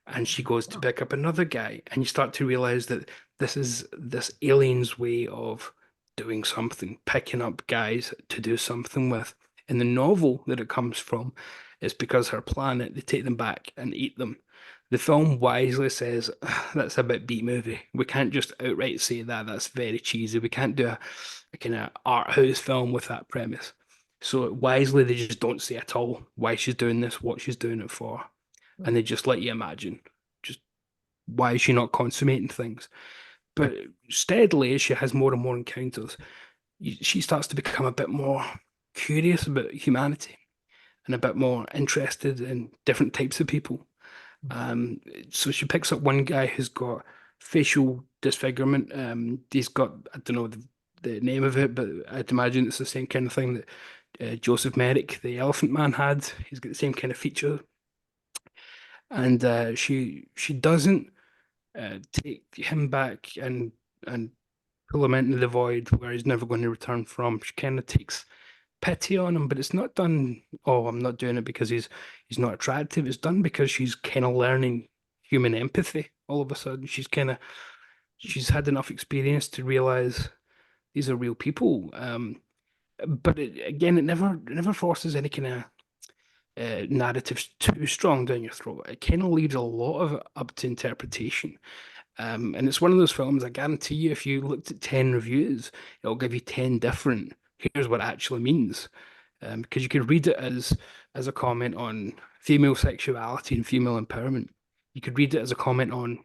And she goes to pick up another guy, and you start to realize that this is this alien's way of doing something, picking up guys to do something with. In the novel that it comes from, it's because her planet, they take them back and eat them. The film wisely says that's a bit B movie. We can't just outright say that. That's very cheesy. We can't do a kind of art house film with that premise. So wisely, they just don't say at all why she's doing this, what she's doing it for, and they just let you imagine. Just why is she not consummating things? But steadily, as she has more and more encounters, she starts to become a bit more curious about humanity and a bit more interested in different types of people. So she picks up one guy who's got facial disfigurement. He's got, I don't know the name of it, but I'd imagine it's the same kind of thing that Joseph Merrick, the Elephant Man, had. He's got the same kind of feature. And she doesn't take him back and pull him into the void where he's never going to return from. She kind of takes pity on him, but it's not done. Oh, I'm not doing it because he's not attractive. It's done because she's kind of learning human empathy. All of a sudden, she's had enough experience to realize these are real people. But again, it never forces any kind of narratives too strong down your throat. It kind of leaves a lot of it up to interpretation. And it's one of those films, I guarantee you, if you looked at 10 reviews, it'll give you 10 different, here's what it actually means. Because you could read it as a comment on female sexuality and female empowerment. You could read it as a comment on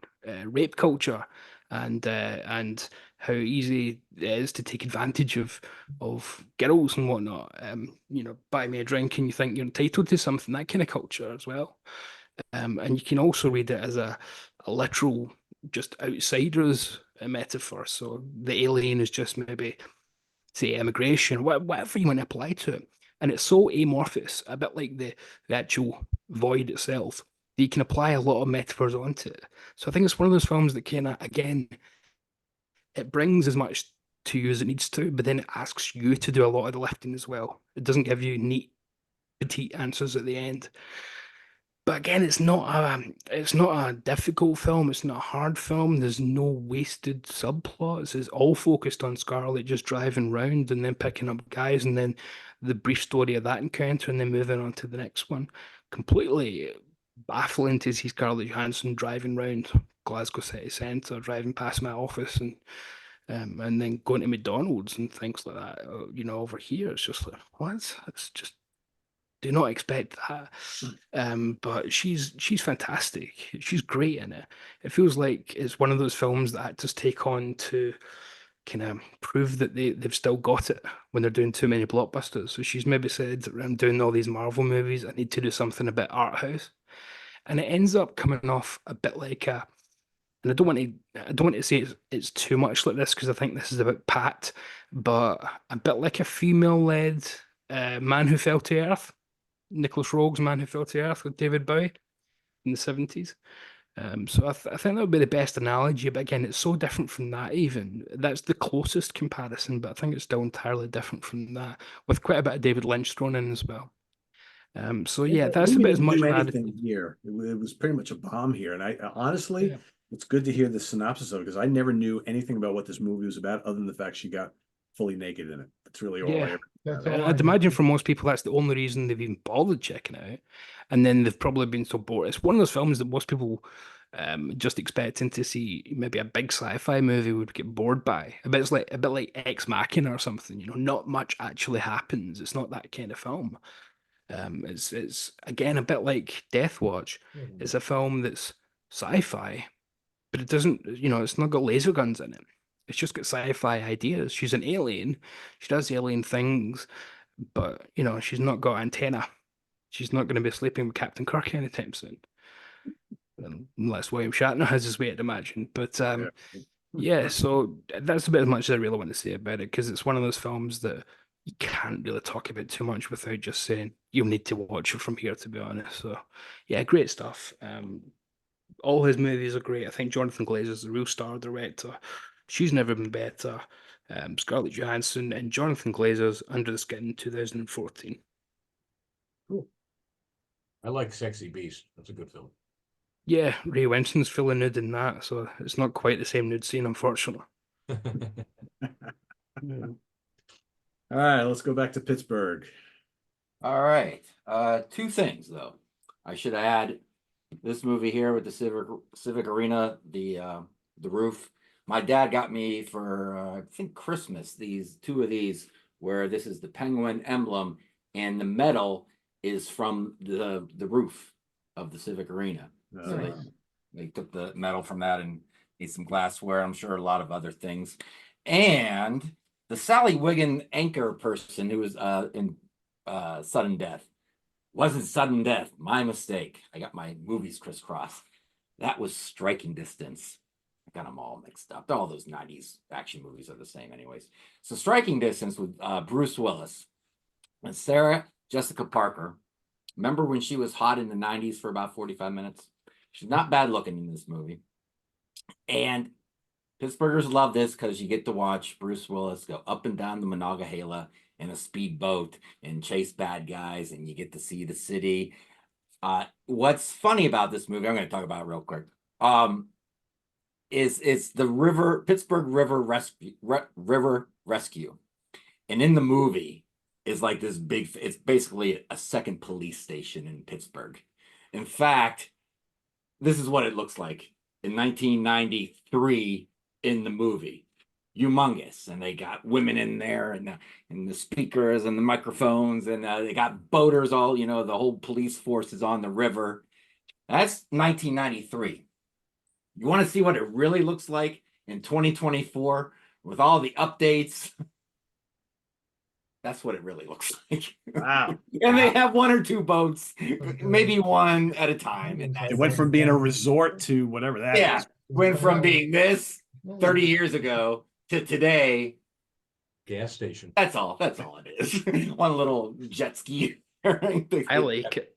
rape culture and how easy it is to take advantage of girls and whatnot. Buy me a drink and you think you're entitled to something, that kind of culture as well. And you can also read it as a literal, just outsiders metaphor. So the alien is just maybe, say, immigration, whatever you want to apply to it. And it's so amorphous, a bit like the actual void itself, that you can apply a lot of metaphors onto it. So I think it's one of those films that kind of, again, it brings as much to you as it needs to, but then it asks you to do a lot of the lifting as well. It doesn't give you neat, petite answers at the end. But again, it's not a difficult film. It's not a hard film. There's no wasted subplots. It's all focused on Scarlett just driving round and then picking up guys, and then the brief story of that encounter, and then moving on to the next one. Completely baffling to see Scarlett Johansson driving round Glasgow city centre, driving past my office, and then going to McDonald's and things like that. Over here, it's just like, what? It's just, do not expect that. But she's fantastic. She's great in it. It feels like it's one of those films that actors take on to kind of prove that they've still got it when they're doing too many blockbusters. So she's maybe said, I'm doing all these Marvel movies, I need to do something a bit art house. And it ends up coming off a bit like and I don't want to say it's too much like this because I think this is about Pat, but a bit like a female-led Man Who Fell to Earth. Nicholas Roeg's Man Who Fell to Earth with David Bowie in the 70s. So I think that would be the best analogy, but again, it's so different from that even. That's the closest comparison, but I think it's still entirely different from that, with quite a bit of David Lynch thrown in as well. So yeah, that's We about as didn't much do as I had. anything here. It was pretty much a bomb here. And I honestly, Yeah. it's good to hear the synopsis of it because I never knew anything about what this movie was about other than the fact she got fully naked in it. That's really all I Yeah. ever. That's found out. all I I'd know. imagine for most people that's the only reason they've even bothered checking it out. And then they've probably been so bored. It's one of those films that most people just expecting to see maybe a big sci-fi movie would get bored by. A bit like Ex Machina or something, not much actually happens. It's not that kind of film. It's again a bit like Death Watch. It's a film that's sci-fi, but it doesn't, it's not got laser guns in it. It's just got sci-fi ideas. She's an alien. She does alien things, but she's not got antenna. She's not going to be sleeping with Captain Kirk anytime soon, unless William Shatner has his way, I'd imagine. But Yeah. yeah, so that's about as much as I really want to say about it because it's one of those films that you can't really talk about too much without just saying you'll need to watch it from here, to be honest. So yeah, great stuff. All his movies are great. I think Jonathan Glazer's the real star director. She's never been better. Scarlett Johansson and Jonathan Glazer's Under the Skin 2014. Cool. I like Sexy Beast. That's a good film. Yeah, Ray Winston's fully nude in that, so it's not quite the same nude scene, unfortunately. All right, let's go back to Pittsburgh. All right. Two things though. I should add this movie here with the Civic Arena, the roof. My dad got me for I think Christmas these two of these where this is the penguin emblem and the metal is from the roof of the Civic Arena. So they took the metal from that and made some glassware. I'm sure a lot of other things. And the Sally Wiggin anchor person who was in Sudden Death wasn't Sudden Death. My mistake. I got my movies crisscrossed. That was Striking Distance. I got them all mixed up. All those 90s action movies are the same anyways. So Striking Distance with Bruce Willis and Sarah Jessica Parker. Remember when she was hot in the 90s for about 45 minutes? She's not bad looking in this movie. And Pittsburghers love this because you get to watch Bruce Willis go up and down the Monongahela in a speedboat and chase bad guys, and you get to see the city. What's funny about this movie, I'm going to talk about it real quick, is it's the Pittsburgh River Rescue. And in the movie is like this it's basically a second police station in Pittsburgh. In fact, this is what it looks like in 1993 in the movie. Humongous, and they got women in there and the speakers and the microphones, and they got boaters all, the whole police force is on the river. That's 1993. You want to see what it really looks like in 2024 with all the updates? That's what it really looks like. Wow. And they have one or two boats, maybe one at a time. And It went from being a resort to whatever that yeah, is. went from being this 30 years ago to today. Gas station. That's all it is. One little jet ski. I like it.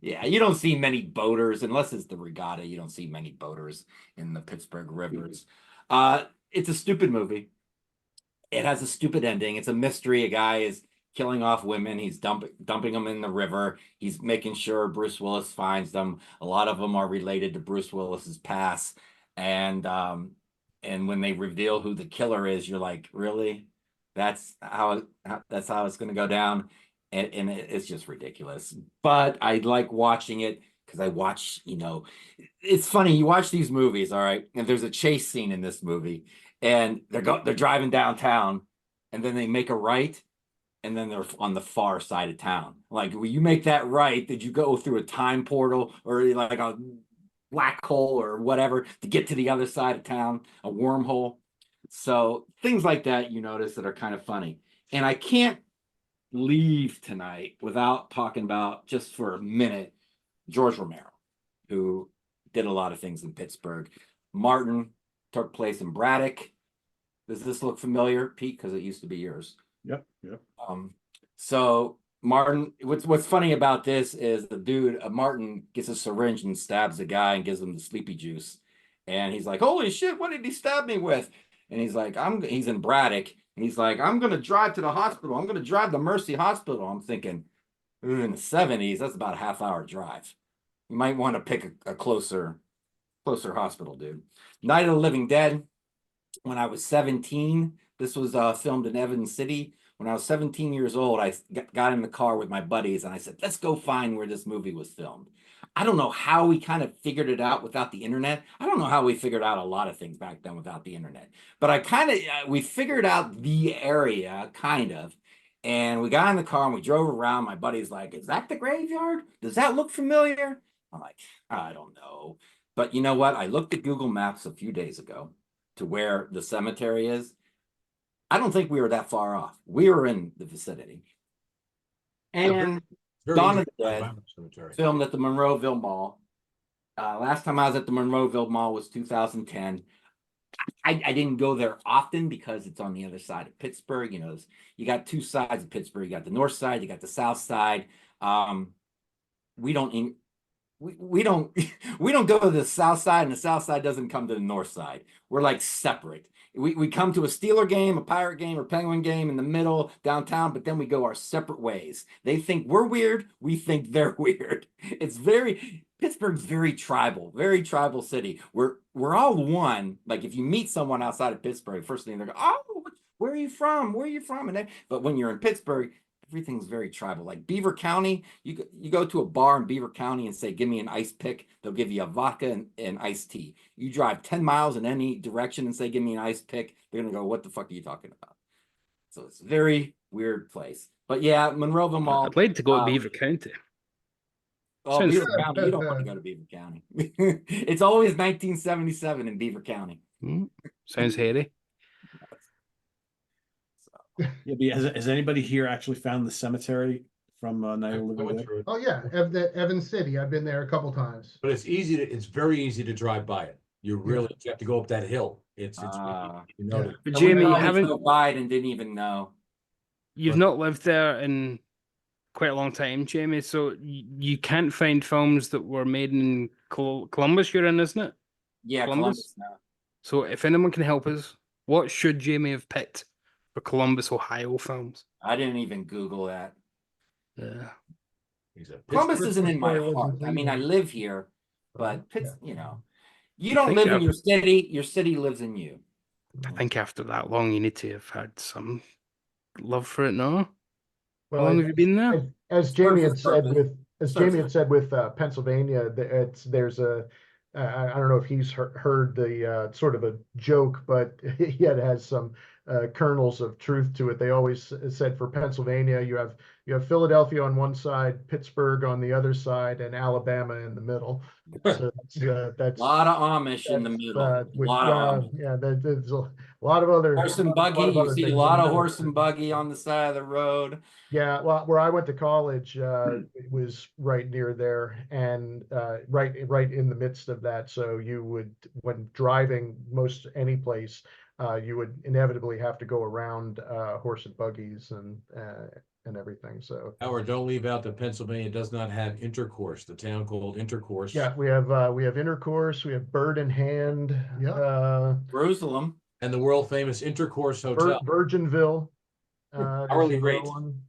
Yeah, you don't see many boaters unless it's the regatta. You don't see many boaters in the Pittsburgh rivers. It's a stupid movie. It has a stupid ending. It's a mystery. A guy is killing off women. He's dumping them in the river. He's making sure Bruce Willis finds them. A lot of them are related to Bruce Willis's past. And when they reveal who the killer is, you're like, really? That's how it's going to go down. And it's just ridiculous. But I like watching it because I watch, it's funny. You watch these movies, all right, and there's a chase scene in this movie, and they're driving downtown, and then they make a right, and then they're on the far side of town. Like, when you make that right, did you go through a time portal or like a black hole or whatever to get to the other side of town, a wormhole? So things like that you notice that are kind of funny. And I can't leave tonight without talking about, just for a minute, George Romero, who did a lot of things in Pittsburgh. Martin took place in Braddock. Does this look familiar, Pete? Because it used to be yours. Yep. So Martin, what's funny about this is the dude, Martin, gets a syringe and stabs the guy and gives him the sleepy juice. And he's like, holy shit, what did he stab me with? And he's like, he's in Braddock. And he's like, I'm going to drive to the hospital. I'm going to drive to Mercy Hospital. I'm thinking, In the 70s, that's about a half-hour drive. You might want to pick a closer hospital, dude. Night of the Living Dead. When I was 17, this was filmed in Evans City. When I was 17 years old, I got in the car with my buddies and I said, let's go find where this movie was filmed. I don't know how we kind of figured it out without the internet. I don't know how we figured out a lot of things back then without the internet. But I kind of, we figured out the area, kind of. And we got in the car and we drove around. My buddy's like, is that the graveyard? Does that look familiar? I'm like, I don't know. But you know what? I looked at Google Maps a few days ago to where the cemetery is. I don't think we were that far off. We were in the vicinity. And Very Dawn easy of the to drive Dead by the cemetery. filmed at the Monroeville Mall. Last time I was at the Monroeville Mall was 2010. I didn't go there often because it's on the other side of Pittsburgh. You know, you got two sides of Pittsburgh. You got the north side, you got the south side. We don't we don't we don't go to the south side, and the south side doesn't come to the north side. We're like separate. We come to a Steeler game, a Pirate game, or Penguin game in the middle downtown, but then we go our separate ways. They think we're weird, we think they're weird. It's Pittsburgh's very tribal city. We're all one. Like if you meet someone outside of Pittsburgh, first thing they're going, oh, where are you from? Where are you from? But when you're in Pittsburgh, everything's very tribal. Like Beaver County, you go to a bar in Beaver County and say, give me an ice pick. They'll give you a vodka and iced tea. You drive 10 miles in any direction and say, give me an ice pick. They're going to go, what the fuck are you talking about? So it's a very weird place. But yeah, Monroeville Mall. I'd like to go to Beaver County. Oh, Sounds Beaver fun. County. You don't want to go to Beaver County. It's always 1977 in Beaver County. Sounds hairy. Yeah, but has anybody here actually found the cemetery from Night of the I Living went Dead? through it. Oh yeah, Evans City. I've been there a couple times. But it's very easy to drive by it. You have to go up that hill. It's you know, But So Jamie, we you probably haven't drove by it and didn't even know. you've not lived there in quite a long time, Jamie. So you can't find films that were made in Columbus. You're in, isn't it? Yeah, Columbus? no. So if anyone can help us, what should Jamie have picked for Columbus, Ohio films? I didn't even Google that. Yeah. he's a Columbus Pittsburgh- isn't in my Pittsburgh lives in heart. I mean, I Cleveland. live here, but you know, you don't think live in I've- your city. Your city lives in you. I think after that long, you need to have had some love for it, no? How Well, long have you been there? as Jamie had Surface said purpose. as Surface. Jamie had said with Pennsylvania, there's a I don't know if he's heard the sort of a joke, but yet it has some kernels of truth to it. They always said for Pennsylvania, you have Philadelphia on one side, Pittsburgh on the other side, and Alabama in the middle. So that's A lot of Amish in the that's, middle. A with, lot of Amish. yeah, there's a lot of other Horse and lot buggy. of You other see a things lot in of the middle. horse and buggy on the side of the road. Yeah, well, where I went to college, it was right near there, and right in the midst of that. So you would, when driving most any place, you would inevitably have to go around horse and buggies and everything. So Howard, don't leave out that Pennsylvania does not have Intercourse, the town called Intercourse. yeah, we have Intercourse, we have Bird in Hand, Jerusalem. And the world famous Intercourse Hotel. Virginville. Hourly there's another rate. one.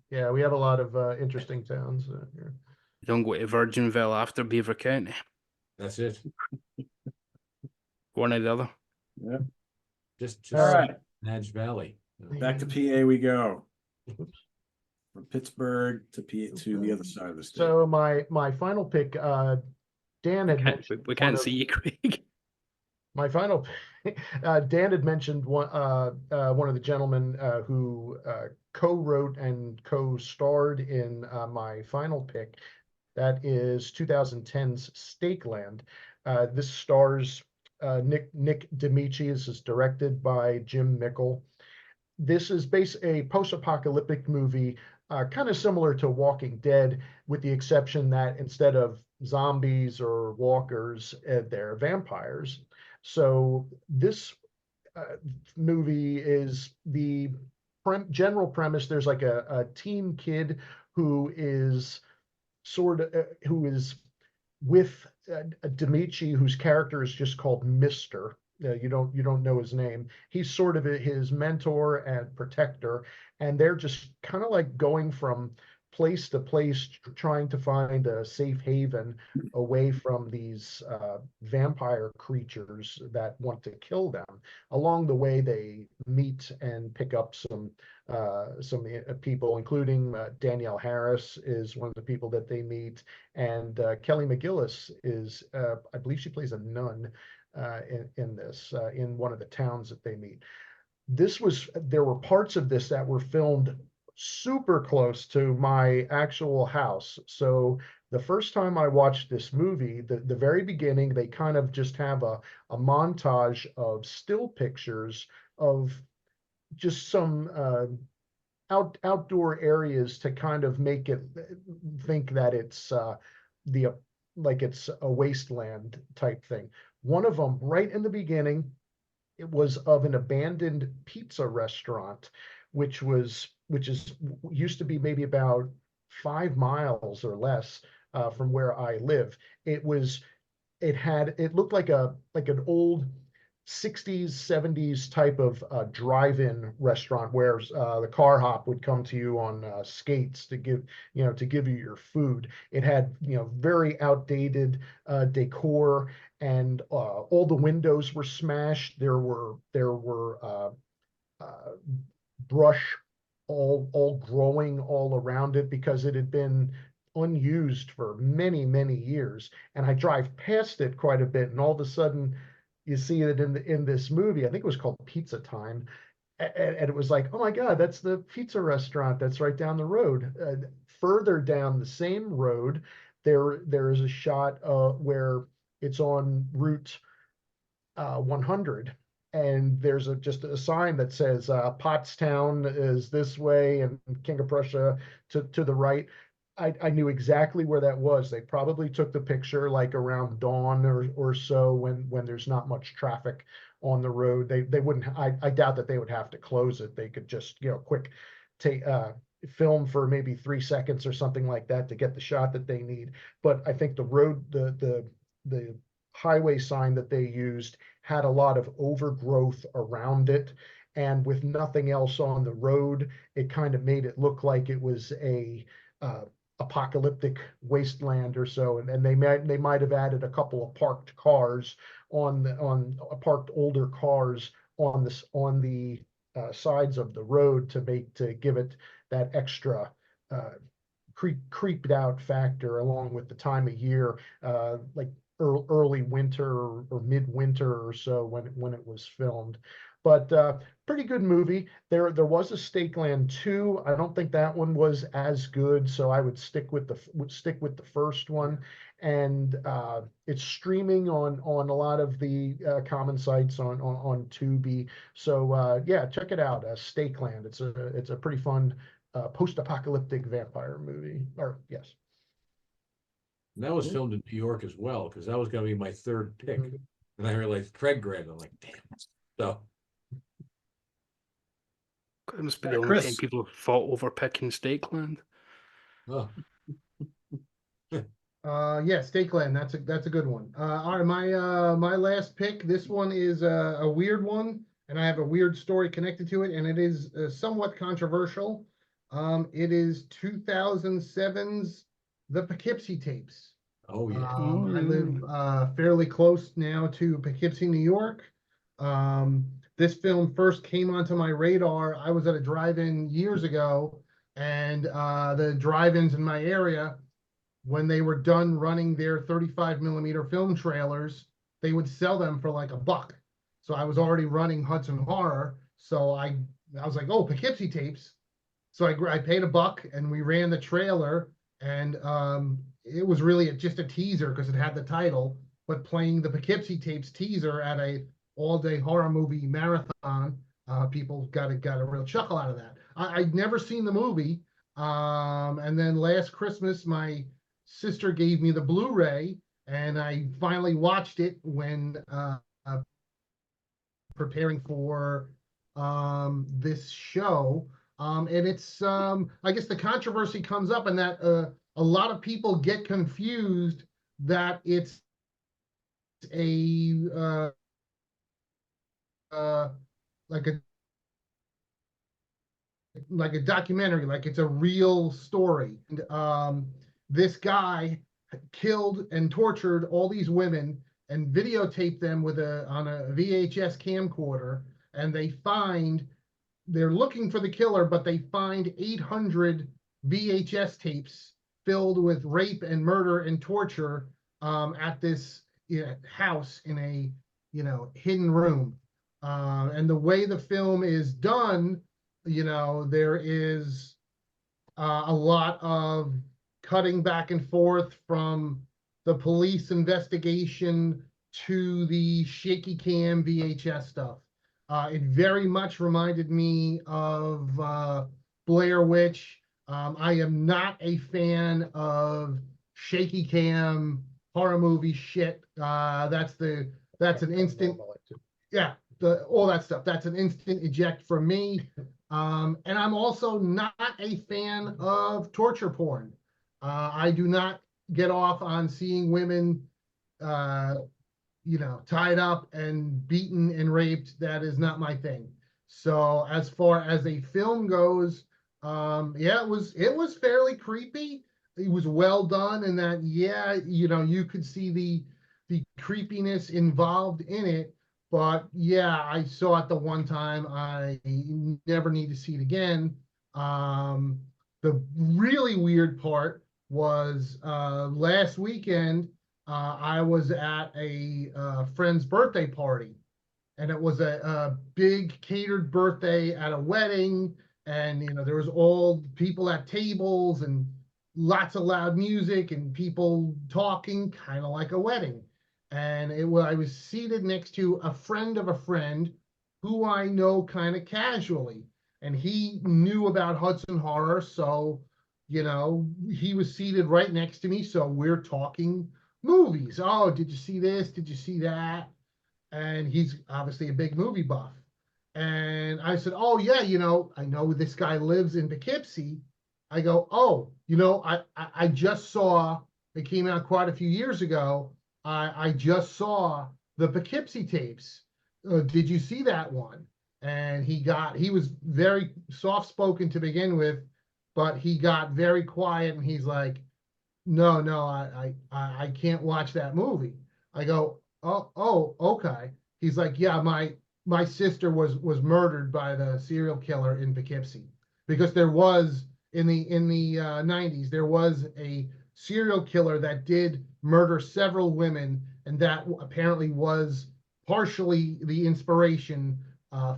Yeah, we have a lot of interesting towns here. You don't go to Virginville after Beaver County. That's it. One or the other. Yeah. Just All right. Madge Valley. Back to PA we go. From Pittsburgh to the other side of the state. So my final pick, Dan had mentioned We can't one of- see you, Craig. My final, Dan had mentioned one of the gentlemen who co-wrote and co-starred in my final pick. That is 2010's Stakeland. This stars Nick D'Amici. This is directed by Jim Mickle. This is a post-apocalyptic movie, kind of similar to Walking Dead, with the exception that instead of zombies or walkers, they're vampires. So this movie is the general premise. There's like a teen kid who is who is with D'Amici, whose character is just called Mister. You don't know his name. He's sort of his mentor and protector, and they're just kind of like going from place to place trying to find a safe haven away from these vampire creatures that want to kill them. Along the way, they meet and pick up some people, including Danielle Harris is one of the people that they meet, and Kelly McGillis is, I believe she plays a nun in this, in one of the towns that they meet. There were parts of this that were filmed super close to my actual house. So the first time I watched this movie, the very beginning, they kind of just have a montage of still pictures of just some outdoor areas to kind of make it think that it's the like it's a wasteland type thing. One of them, right in the beginning, it was of an abandoned pizza restaurant, which is used to be maybe about 5 miles or less from where I live. It looked like an old 60s 70s type of drive-in restaurant where the car hop would come to you on skates to give you your food. It had very outdated decor, and all the windows were smashed. There were brush all growing all around it because it had been unused for many years. And I drive past it quite a bit, and all of a sudden you see it in this movie. I think it was called Pizza Time, and it was like, oh my God, that's the pizza restaurant that's right down the road. Further down the same road, there is a shot where it's on Route 100, and there's just a sign that says Pottstown is this way and King of Prussia to the right. I knew exactly where that was. They probably took the picture like around dawn or so when there's not much traffic on the road. They wouldn't. I doubt that they would have to close it. They could just quick take film for maybe 3 seconds or something like that to get the shot that they need. But I think the highway sign that they used had a lot of overgrowth around it, and with nothing else on the road, it kind of made it look like it was a apocalyptic wasteland or so. And they might have added a couple of parked cars on parked older cars on the sides of the road to give it that extra creeped out factor, along with the time of year, like early winter or midwinter or so when it was filmed. But pretty good movie. There was a Stakeland 2. I don't think that one was as good, so I would stick with the first one. And it's streaming on a lot of the common sites on Tubi. So yeah, check it out. Stakeland. It's a pretty fun post-apocalyptic vampire movie. Or yes. And that was filmed in New York as well, because that was going to be my third pick. Mhm. And I realized Craig grabbed it. I'm like, damn. So, It must be the only Chris. time people fought over picking Stakeland. oh, Yeah, Stakeland. That's a good one. All right, my last pick. This one is a weird one, and I have a weird story connected to it, and it is somewhat controversial. It is 2007's The Poughkeepsie Tapes. oh yeah. I live fairly close now to Poughkeepsie, New York. This film first came onto my radar. I was at a drive-in years ago, and the drive-ins in my area, when they were done running their 35 millimeter film trailers, they would sell them for like $1. So I was already running Hudson Horror. So I was like, oh, Poughkeepsie Tapes. So I paid $1 and we ran the trailer, and it was really just a teaser because it had the title, but playing the Poughkeepsie Tapes teaser at a all-day horror movie marathon, people got a real chuckle out of that. I'd never seen the movie. And then last Christmas, my sister gave me the Blu-ray, and I finally watched it when preparing for this show. And it's I guess the controversy comes up in that a lot of people get confused that it's a like a like a documentary, like it's a real story. And this guy killed and tortured all these women and videotaped them with on a VHS camcorder, and they're looking for the killer, but they find 800 VHS tapes filled with rape and murder and torture at this house in a hidden room. And the way the film is done, there is a lot of cutting back and forth from the police investigation to the shaky cam VHS stuff. It very much reminded me of Blair Witch. I am not a fan of shaky cam horror movie shit. That's an instant, yeah, all that stuff. That's an instant eject for me. And I'm also not a fan of torture porn. I do not get off on seeing women tied up and beaten and raped. That is not my thing. So as far as a film goes, yeah, it was fairly creepy. It was well done, and that, yeah, you could see the creepiness involved in it. But yeah, I saw it the one time. I never need to see it again. The really weird part was last weekend. I was at a friend's birthday party, and it was a big catered birthday at a wedding, and there was all people at tables and lots of loud music and people talking, kind of like a wedding. And I was seated next to a friend of a friend who I know kind of casually, and he knew about Hudson Horror, so he was seated right next to me, so we're talking movies. Oh, did you see this? Did you see that? And he's obviously a big movie buff. And I said, oh yeah, I know this guy lives in Poughkeepsie. I go, oh, I just saw, it came out quite a few years ago. I just saw the Poughkeepsie tapes. Did you see that one? And he was very soft spoken to begin with, but he got very quiet, and he's like, no, I can't watch that movie. I go, oh, okay. He's like, yeah, my sister was murdered by the serial killer in Poughkeepsie, because there was in the 90s, there was a serial killer that did murder several women, and that apparently was partially the inspiration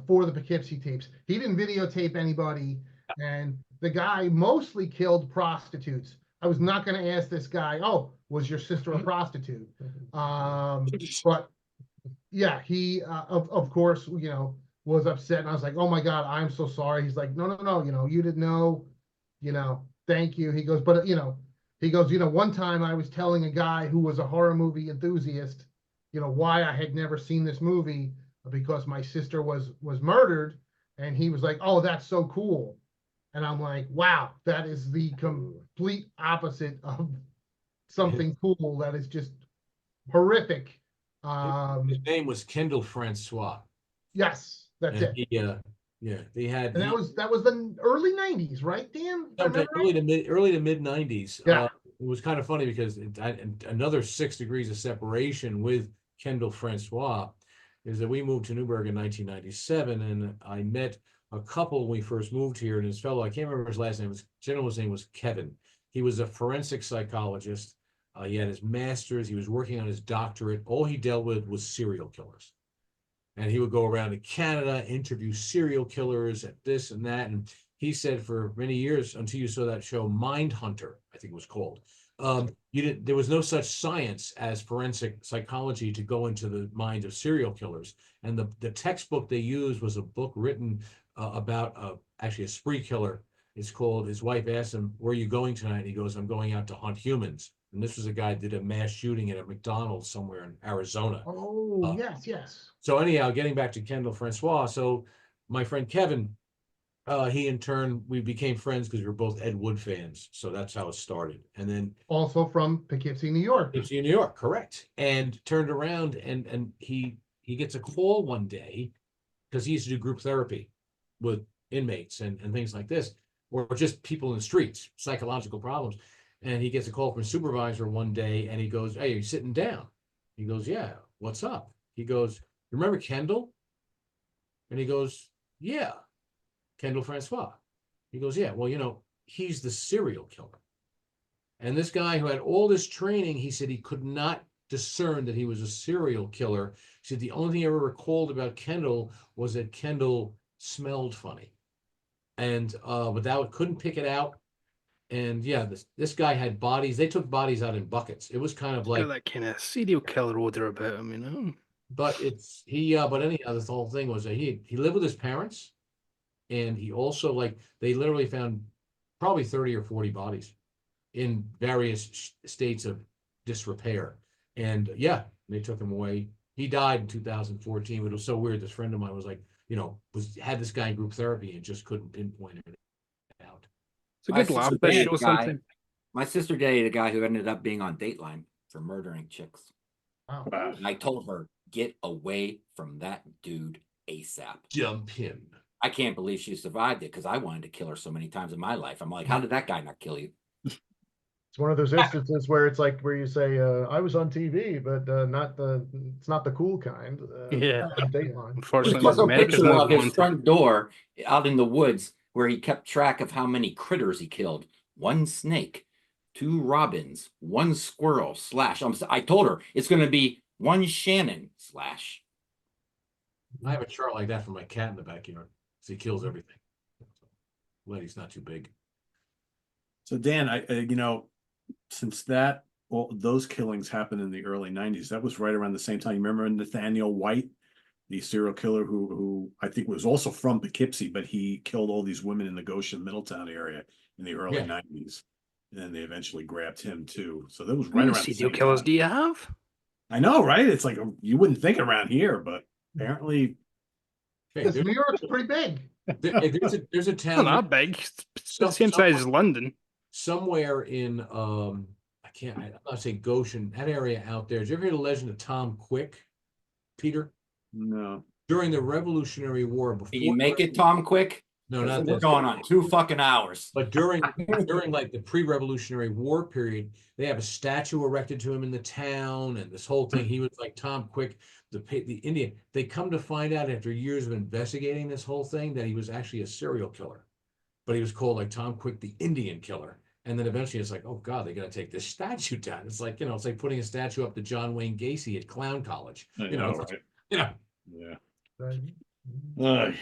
for the Poughkeepsie tapes. He didn't videotape anybody, and the guy mostly killed prostitutes. I was not going to ask this guy, oh, was your sister a prostitute? But yeah, he, of course, was upset. And I was like, oh my God, I'm so sorry. He's like, no, you didn't know, thank you. He goes, but, one time I was telling a guy who was a horror movie enthusiast, why I had never seen this movie, because my sister was murdered. And he was like, oh, that's so cool. And I'm like, wow, that is the complete opposite of something cool. That is just horrific. His name was Kendall Francois. Yes, that's And it. they had, And that was the early 90s, right, Dan? early to mid 90s. Yeah. It was kind of funny because another 6 degrees of separation with Kendall Francois is that we moved to Newburgh in 1997, and I met a couple when we first moved here, and his fellow, I can't remember his last name, his gentleman's name was Kevin. He was a forensic psychologist. He had his master's, he was working on his doctorate. All he dealt with was serial killers. And he would go around to Canada, interview serial killers and this and that. And he said for many years, until you saw that show Mindhunter, I think it was called, there was no such science as forensic psychology to go into the mind of serial killers. And the textbook they used was a book written about actually a spree killer. It's called, his wife asked him, where are you going tonight? And he goes, I'm going out to hunt humans. And this was a guy that did a mass shooting at a McDonald's somewhere in Arizona. Oh, yes. So anyhow, getting back to Kendall Francois. So my friend Kevin, he in turn, we became friends because we were both Ed Wood fans. So that's how it started. And then also from Poughkeepsie, New York. Poughkeepsie, New York, correct. And turned around and he gets a call one day because he used to do group therapy with inmates and things like this, or just people in the streets, psychological problems. And he gets a call from a supervisor one day, and he goes, "Hey, are you sitting down?" He goes, "Yeah, what's up?" He goes, "Remember Kendall?" And he goes, "Yeah, Kendall Francois." He goes, "Yeah, well, he's the serial killer." And this guy who had all this training, he said he could not discern that he was a serial killer. He said the only thing he ever recalled about Kendall was that Kendall smelled funny. And but that couldn't pick it out. And yeah, this guy had bodies. They took bodies out in buckets. It was kind of Got like, that kind of serial killer odor about him, you know. but but anyhow, the whole thing was that he lived with his parents, and he also, like, they literally found probably 30 or 40 bodies in various states of disrepair. And yeah, they took him away. He died in 2014, but it was so weird. This friend of mine was like, had this guy in group therapy and just couldn't pinpoint it out. It's a My good laugh. sister That dated shows a guy- something. My sister dated a guy who ended up being on Dateline for murdering chicks. Wow. Wow. And I told her, get away from that dude ASAP. Jump him. I can't believe she survived it because I wanted to kill her so many times in my life. I'm like, how did that guy not kill you? It's one of those instances where it's like where you say, I was on TV, but it's not the cool kind. Yeah. On Dateline. He Unfortunately, took a America's picture most of his wanted. front door out in the woods where he kept track of how many critters he killed. 1 snake, 2 robins, 1 squirrel / I told her it's going to be 1 Shannon / I have a chart like that for my cat in the backyard. So he kills everything. Letty's not too big. So Dan, since those killings happened in the early 90s, that was right around the same time. You remember Nathaniel White, the serial killer who I think was also from Poughkeepsie, but he killed all these women in the Goshen, Middletown area in the early Yeah. 90s. And then they eventually grabbed him too. So that was How right many around the serial same killers time. do you have? I know, right? It's like you wouldn't think around here, but apparently Hey, Because New York's pretty big. there's a Not town that big. It's the Some- same size as London. somewhere in I'm not saying Goshen, that area out there. Did you ever hear the legend of Tom Quick, Peter? no. During the Revolutionary War, before Can you make it, Tom, quick? No, not We're this. going on 2 fucking hours. But during like the pre-Revolutionary War period, they have a statue erected to him in the town, and this whole thing. He was like Tom Quick, the Indian. They come to find out after years of investigating this whole thing that he was actually a serial killer, but he was called like Tom Quick, the Indian killer. And then eventually it's like, oh God, they got to take this statue down. It's like, it's like putting a statue up to John Wayne Gacy at Clown College. I It's know, like, right? yeah. Yeah. Right.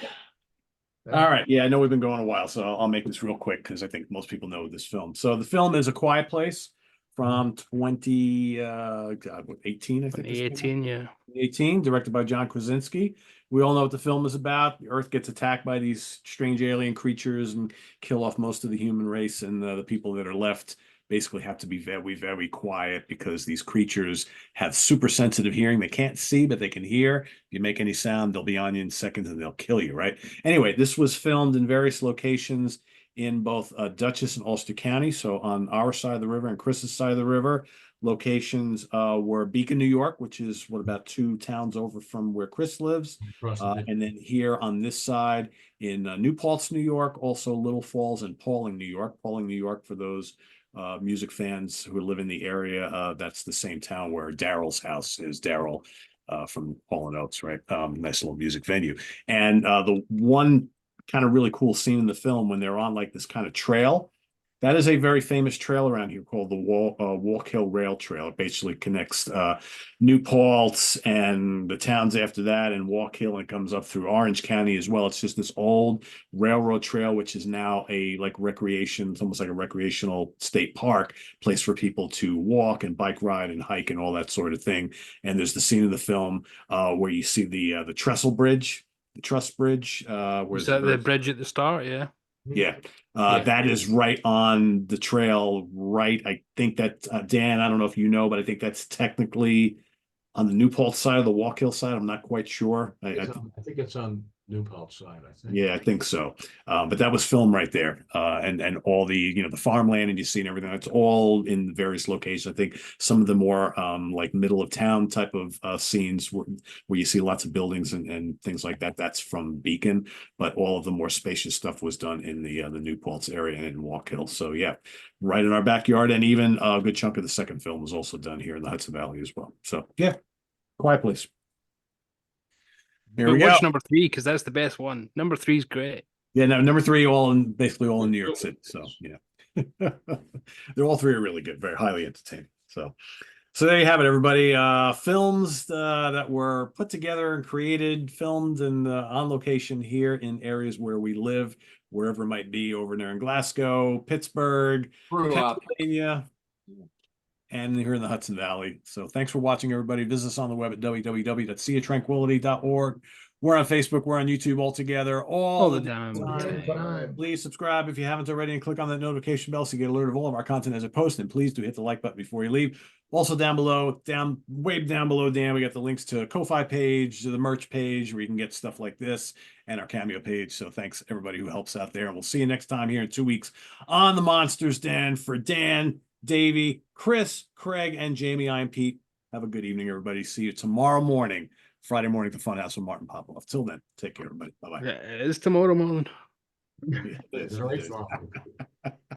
All right. Yeah, I know we've been going a while, so I'll make this real quick because I think most people know this film. So the film is A Quiet Place from 18, I think. 2018, yeah. 18, directed by John Krasinski. We all know what the film is about. The Earth gets attacked by these strange alien creatures and kill off most of the human race, and the people that are left basically have to be very, very quiet because these creatures have super sensitive hearing. They can't see, but they can hear. If you make any sound, they'll be on you in seconds and they'll kill you, right? Anyway, this was filmed in various locations in both Dutchess and Ulster County. So on our side of the river and Chris's side of the river, locations were Beacon, New York, which is about 2 towns over from where Chris lives. And then here on this side in New Paltz, New York, also Little Falls and Pauling, New York. Pauling, New York, for those music fans who live in the area, that's the same town where Daryl's house is. Daryl from Paul and Oates, right? Nice little music venue. And the one kind of really cool scene in the film when they're on like this kind of trail, that is a very famous trail around here called the Walk Hill Rail Trail. It basically connects New Paltz and the towns after that and Walk Hill, and it comes up through Orange County as well. It's just this old railroad trail, which is now a recreation. It's almost like a recreational state park, place for people to walk and bike ride and hike and all that sort of thing. And there's the scene of the film where you see the trestle bridge, the truss bridge. Was that the bridge at the start? Yeah. Yeah. Yeah. That is right on the trail, right? I think that, Dan, I don't know if you know, but I think that's technically on the New Paltz side of the Walk Hill side. I'm not quite sure. I think it's on New Paltz side, I think. Yeah, I think so. But that was filmed right there. And all the, the farmland and you see and everything, it's all in various locations. I think some of the more like middle of town type of scenes where you see lots of buildings and things like that, that's from Beacon. But all of the more spacious stuff was done in the New Paltz area and in Walk Hill. So yeah, right in our backyard. And even a good chunk of the second film was also done here in the Hudson Valley as well. So yeah, Quiet Place. Here But we go. watch number 3 because that's the best one. Number 3 is great. Yeah, no, number 3, basically all in New York City. So yeah, they're all 3 are really good, very highly entertaining. So there you have it, everybody. Films that were put together and created, filmed and on location here in areas where we live, wherever it might be, over there in Glasgow, Pittsburgh, Grew up. Pennsylvania, and here in the Hudson Valley. So thanks for watching, everybody. Visit us on the web at www.seaoftranquility.org. We're on Facebook. We're on YouTube all together, all the damn time. Please subscribe if you haven't already and click on that notification bell so you get alerted of all of our content as it posts. And please do hit the like button before you leave. Also down below, way down below, Dan, we got the links to a Ko-Fi page, to the merch page where you can get stuff like this, and our Cameo page. So thanks everybody who helps out there. And we'll see you next time here in 2 weeks on the Monsters Den. For Dan, Davey, Chris, Craig, and Jamie, I'm Pete. Have a good evening, everybody. See you tomorrow morning, Friday morning at the Funhouse with Martin Popoff. Till then, take care, everybody. Bye-bye. Yeah, it is tomorrow morning. Yeah, it is. It's